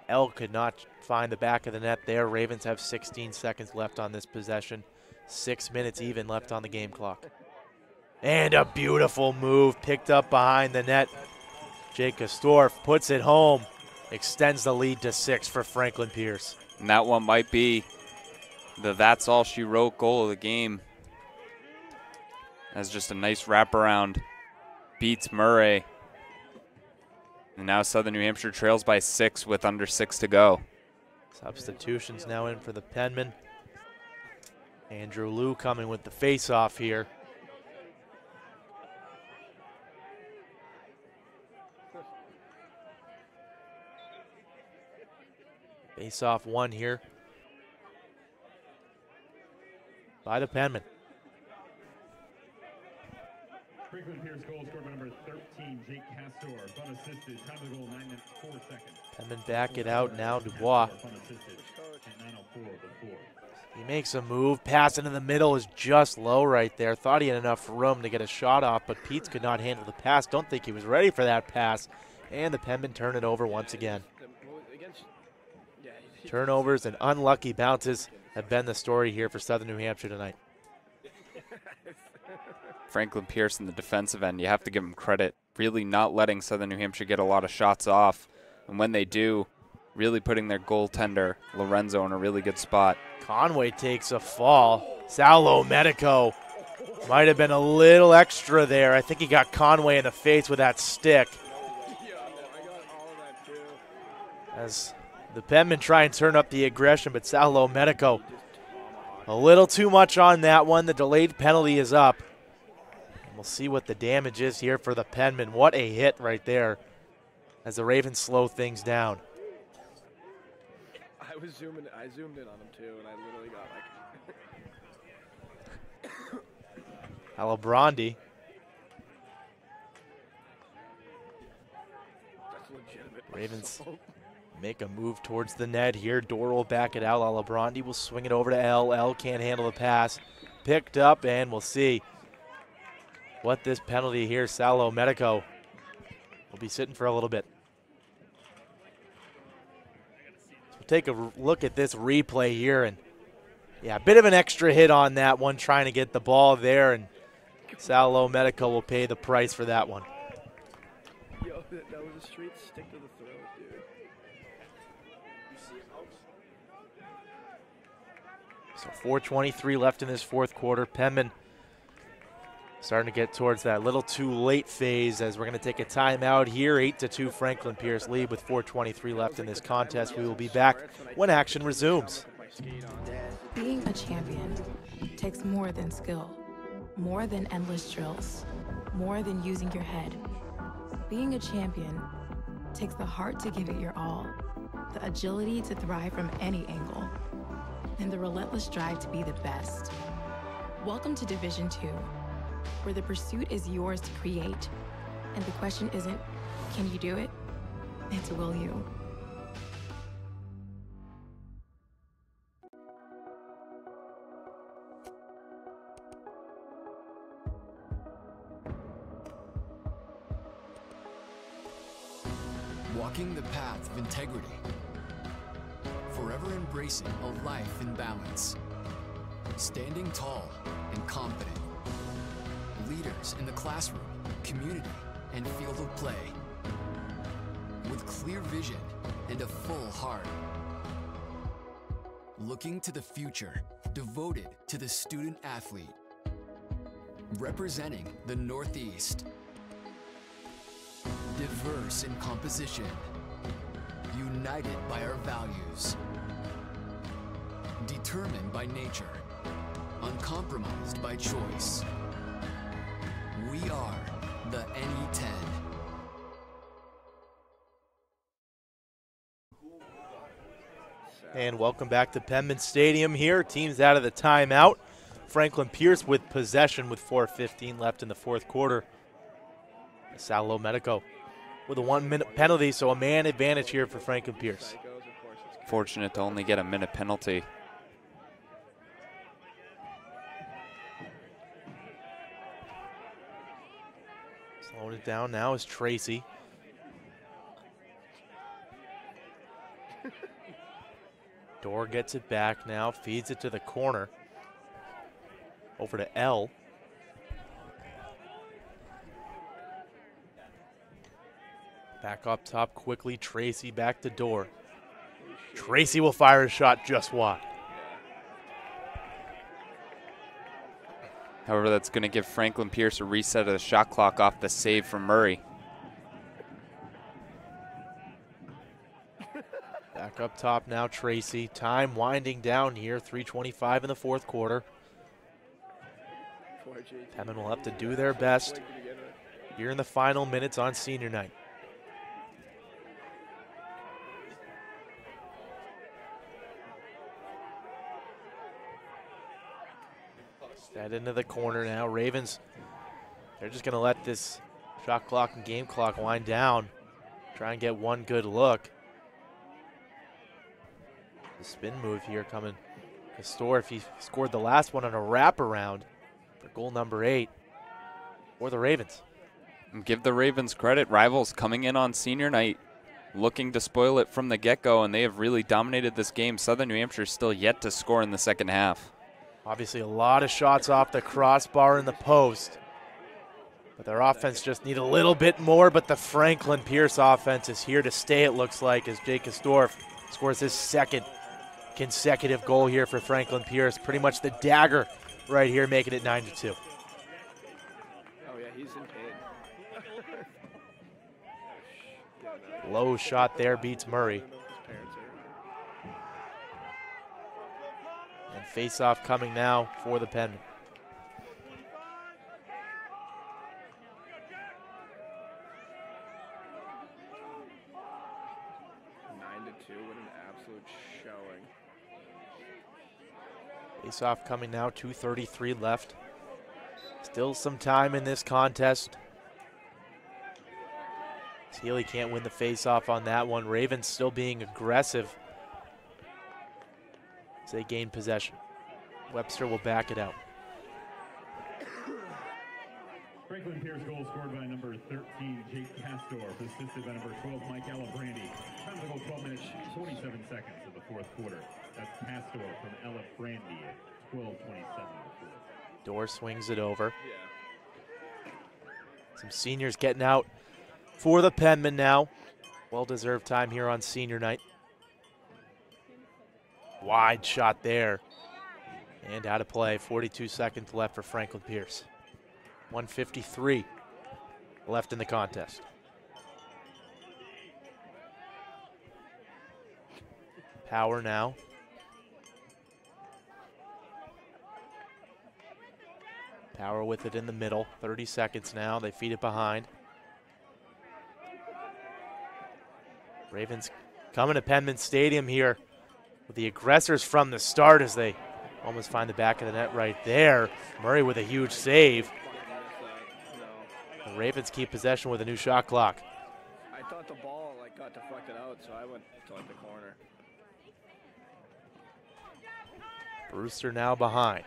L could not find the back of the net there. Ravens have 16 seconds left on this possession. 6 minutes even left on the game clock. And a beautiful move picked up behind the net. Jake Kastorf puts it home. Extends the lead to 6 for Franklin Pierce. And that one might be the that's all she wrote goal of the game. That's just a nice wraparound. Beats Murray. And now Southern New Hampshire trails by 6 with under 6 to go. Substitutions now in for the Penmen. Andrew Liu coming with the face-off here. Face-off one here by the Penmen. Franklin Pierce goal scored by number 13, Jake Castor. Unassisted. Time of the goal, 9 minutes, 4 seconds. Penmen back it out now. Dubois. He makes a move. Pass into the middle is just low right there. Thought he had enough room to get a shot off, but Peets could not handle the pass. Don't think he was ready for that pass. And the Penmen turn it over once again. Turnovers and unlucky bounces have been the story here for Southern New Hampshire tonight. Franklin Pierce in the defensive end, you have to give him credit. Really not letting Southern New Hampshire get a lot of shots off. And when they do, really putting their goaltender, Lorenzo, in a really good spot. Conway takes a fall. Saulo Medico might have been a little extra there. I think he got Conway in the face with that stick. As the Penmen try and turn up the aggression, but Saulo Medico a little too much on that one. The delayed penalty is up. And we'll see what the damage is here for the Penmen. What a hit right there as the Ravens slow things down. I zoomed in on him too, and I literally got like. Alabrandi. That's legitimate. Ravens make a move towards the net here. Door will back it out. Alabrandi will swing it over to L. L can't handle the pass. Picked up, and we'll see what this penalty here. Salo Medico will be sitting for a little bit. So we'll take a look at this replay here, and yeah, a bit of an extra hit on that one, trying to get the ball there, and Salo Medico will pay the price for that one. Yo, that was a straight stick to the throat, dude. So 4:23 left in this fourth quarter. Penman starting to get towards that little too late phase as we're going to take a timeout here. 8-2 Franklin Pierce lead with 4:23 left in this contest. We will be back when action resumes. Being a champion takes more than skill, more than endless drills, more than using your head. Being a champion takes the heart to give it your all, the agility to thrive from any angle, and the relentless drive to be the best. Welcome to Division II, where the pursuit is yours to create, and the question isn't, can you do it? It's will you? Walking the path of integrity. Forever embracing a life in balance. Standing tall and confident. Leaders in the classroom, community, and field of play. With clear vision and a full heart. Looking to the future, devoted to the student athlete. Representing the Northeast. Diverse in composition, united by our values, determined by nature, uncompromised by choice. We are the NE10. And welcome back to Penman Stadium here. Teams out of the timeout. Franklin Pierce with possession with 4:15 left in the fourth quarter. Salo Medico with a 1-minute penalty, so a man advantage here for Franklin Pierce. Fortunate to only get a minute penalty. Slowing it down now is Tracy. Dorr gets it back now, feeds it to the corner. Over to L. Back up top quickly, Tracy back to Dorr. Tracy will fire a shot just wide. However, that's going to give Franklin Pierce a reset of the shot clock off the save from Murray. Back up top now, Tracy. Time winding down here, 3:25 in the fourth quarter. Penman will have to do their best here in the final minutes on senior night. That into the corner now. Ravens, they're just going to let this shot clock and game clock wind down. Try and get one good look. The spin move here coming. Castor, if he scored the last one on a wraparound for goal number 8 for the Ravens. And give the Ravens credit. Rivals coming in on senior night looking to spoil it from the get-go, and they have really dominated this game. Southern New Hampshire still yet to score in the second half. Obviously a lot of shots off the crossbar in the post. But their offense just need a little bit more, but the Franklin Pierce offense is here to stay, it looks like, as Jake Castor scores his second consecutive goal here for Franklin Pierce. Pretty much the dagger right here, making it 9-2. Oh yeah, he's in pain. Low shot there beats Murray. And face-off coming now for the Penman. Face-off coming now, 2:33 left. Still some time in this contest. Healy can't win the face-off on that one. Ravens still being aggressive as they gain possession. Webster will back it out. Franklin Pierce goal scored by number 13, Jake Castor, assisted by number 12, Mike Alabrandy. Time to go 12 minutes, 47 seconds of the fourth quarter. That's Castor from Alabrandy at 12:27. Dorr swings it over. Some seniors getting out for the Penmen now. Well-deserved time here on senior night. Wide shot there. And out of play, 42 seconds left for Franklin Pierce. 1:53 left in the contest. Power now. Power with it in the middle. 30 seconds now. They feed it behind. Ravens coming to Penman Stadium here with the aggressors from the start as they almost find the back of the net right there. Murray with a huge save. The Ravens keep possession with a new shot clock. I thought the ball got deflected out, so I went to the corner. Brewster now behind.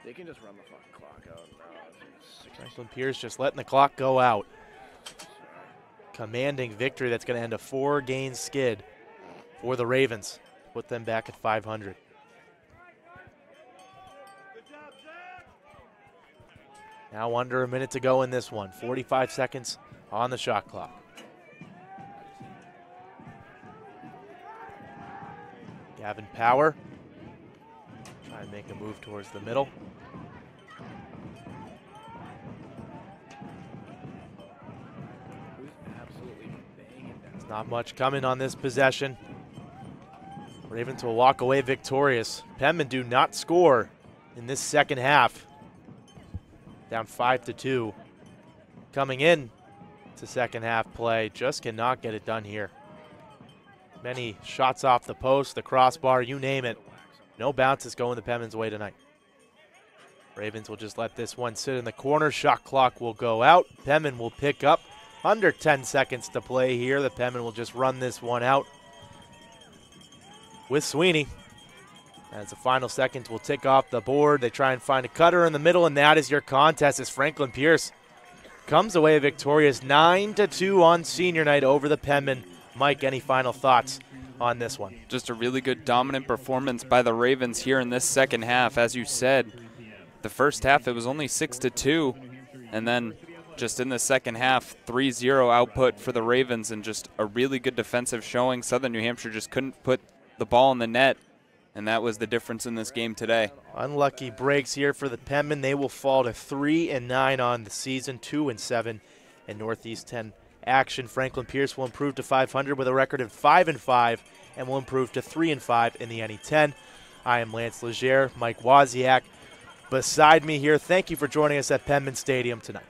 They can just run the fucking clock out now. Franklin Pierce just letting the clock go out. Commanding victory that's going to end a 4-game skid for the Ravens. Put them back at 500. Now under a minute to go in this one. 45 seconds on the shot clock. Gavin Power trying to make a move towards the middle. There's not much coming on this possession. Ravens will walk away victorious. Penman do not score in this second half. Down 5-2. Coming in to second half play, just cannot get it done here. Many shots off the post, the crossbar, you name it. No bounces going the Penman's way tonight. Ravens will just let this one sit in the corner. Shot clock will go out. Penman will pick up. Under 10 seconds to play here. The Penman will just run this one out with Sweeney. As the final seconds will tick off the board, they try and find a cutter in the middle, and that is your contest as Franklin Pierce comes away victorious 9-2 on senior night over the Penman. Mike, any final thoughts on this one? Just a really good dominant performance by the Ravens here in this second half. As you said, the first half it was only 6-2, and then just in the second half, 3-0 output for the Ravens and just a really good defensive showing. Southern New Hampshire just couldn't put the ball in the net, and that was the difference in this game today. Unlucky breaks here for the Penman. They will fall to 3-9 on the season, 2-7 in Northeast 10 action. Franklin Pierce will improve to 500 with a record of 5-5 and will improve to 3-5 in the NE10. I am Lance Legere, Mike Wozniak beside me here. Thank you for joining us at Penman Stadium tonight.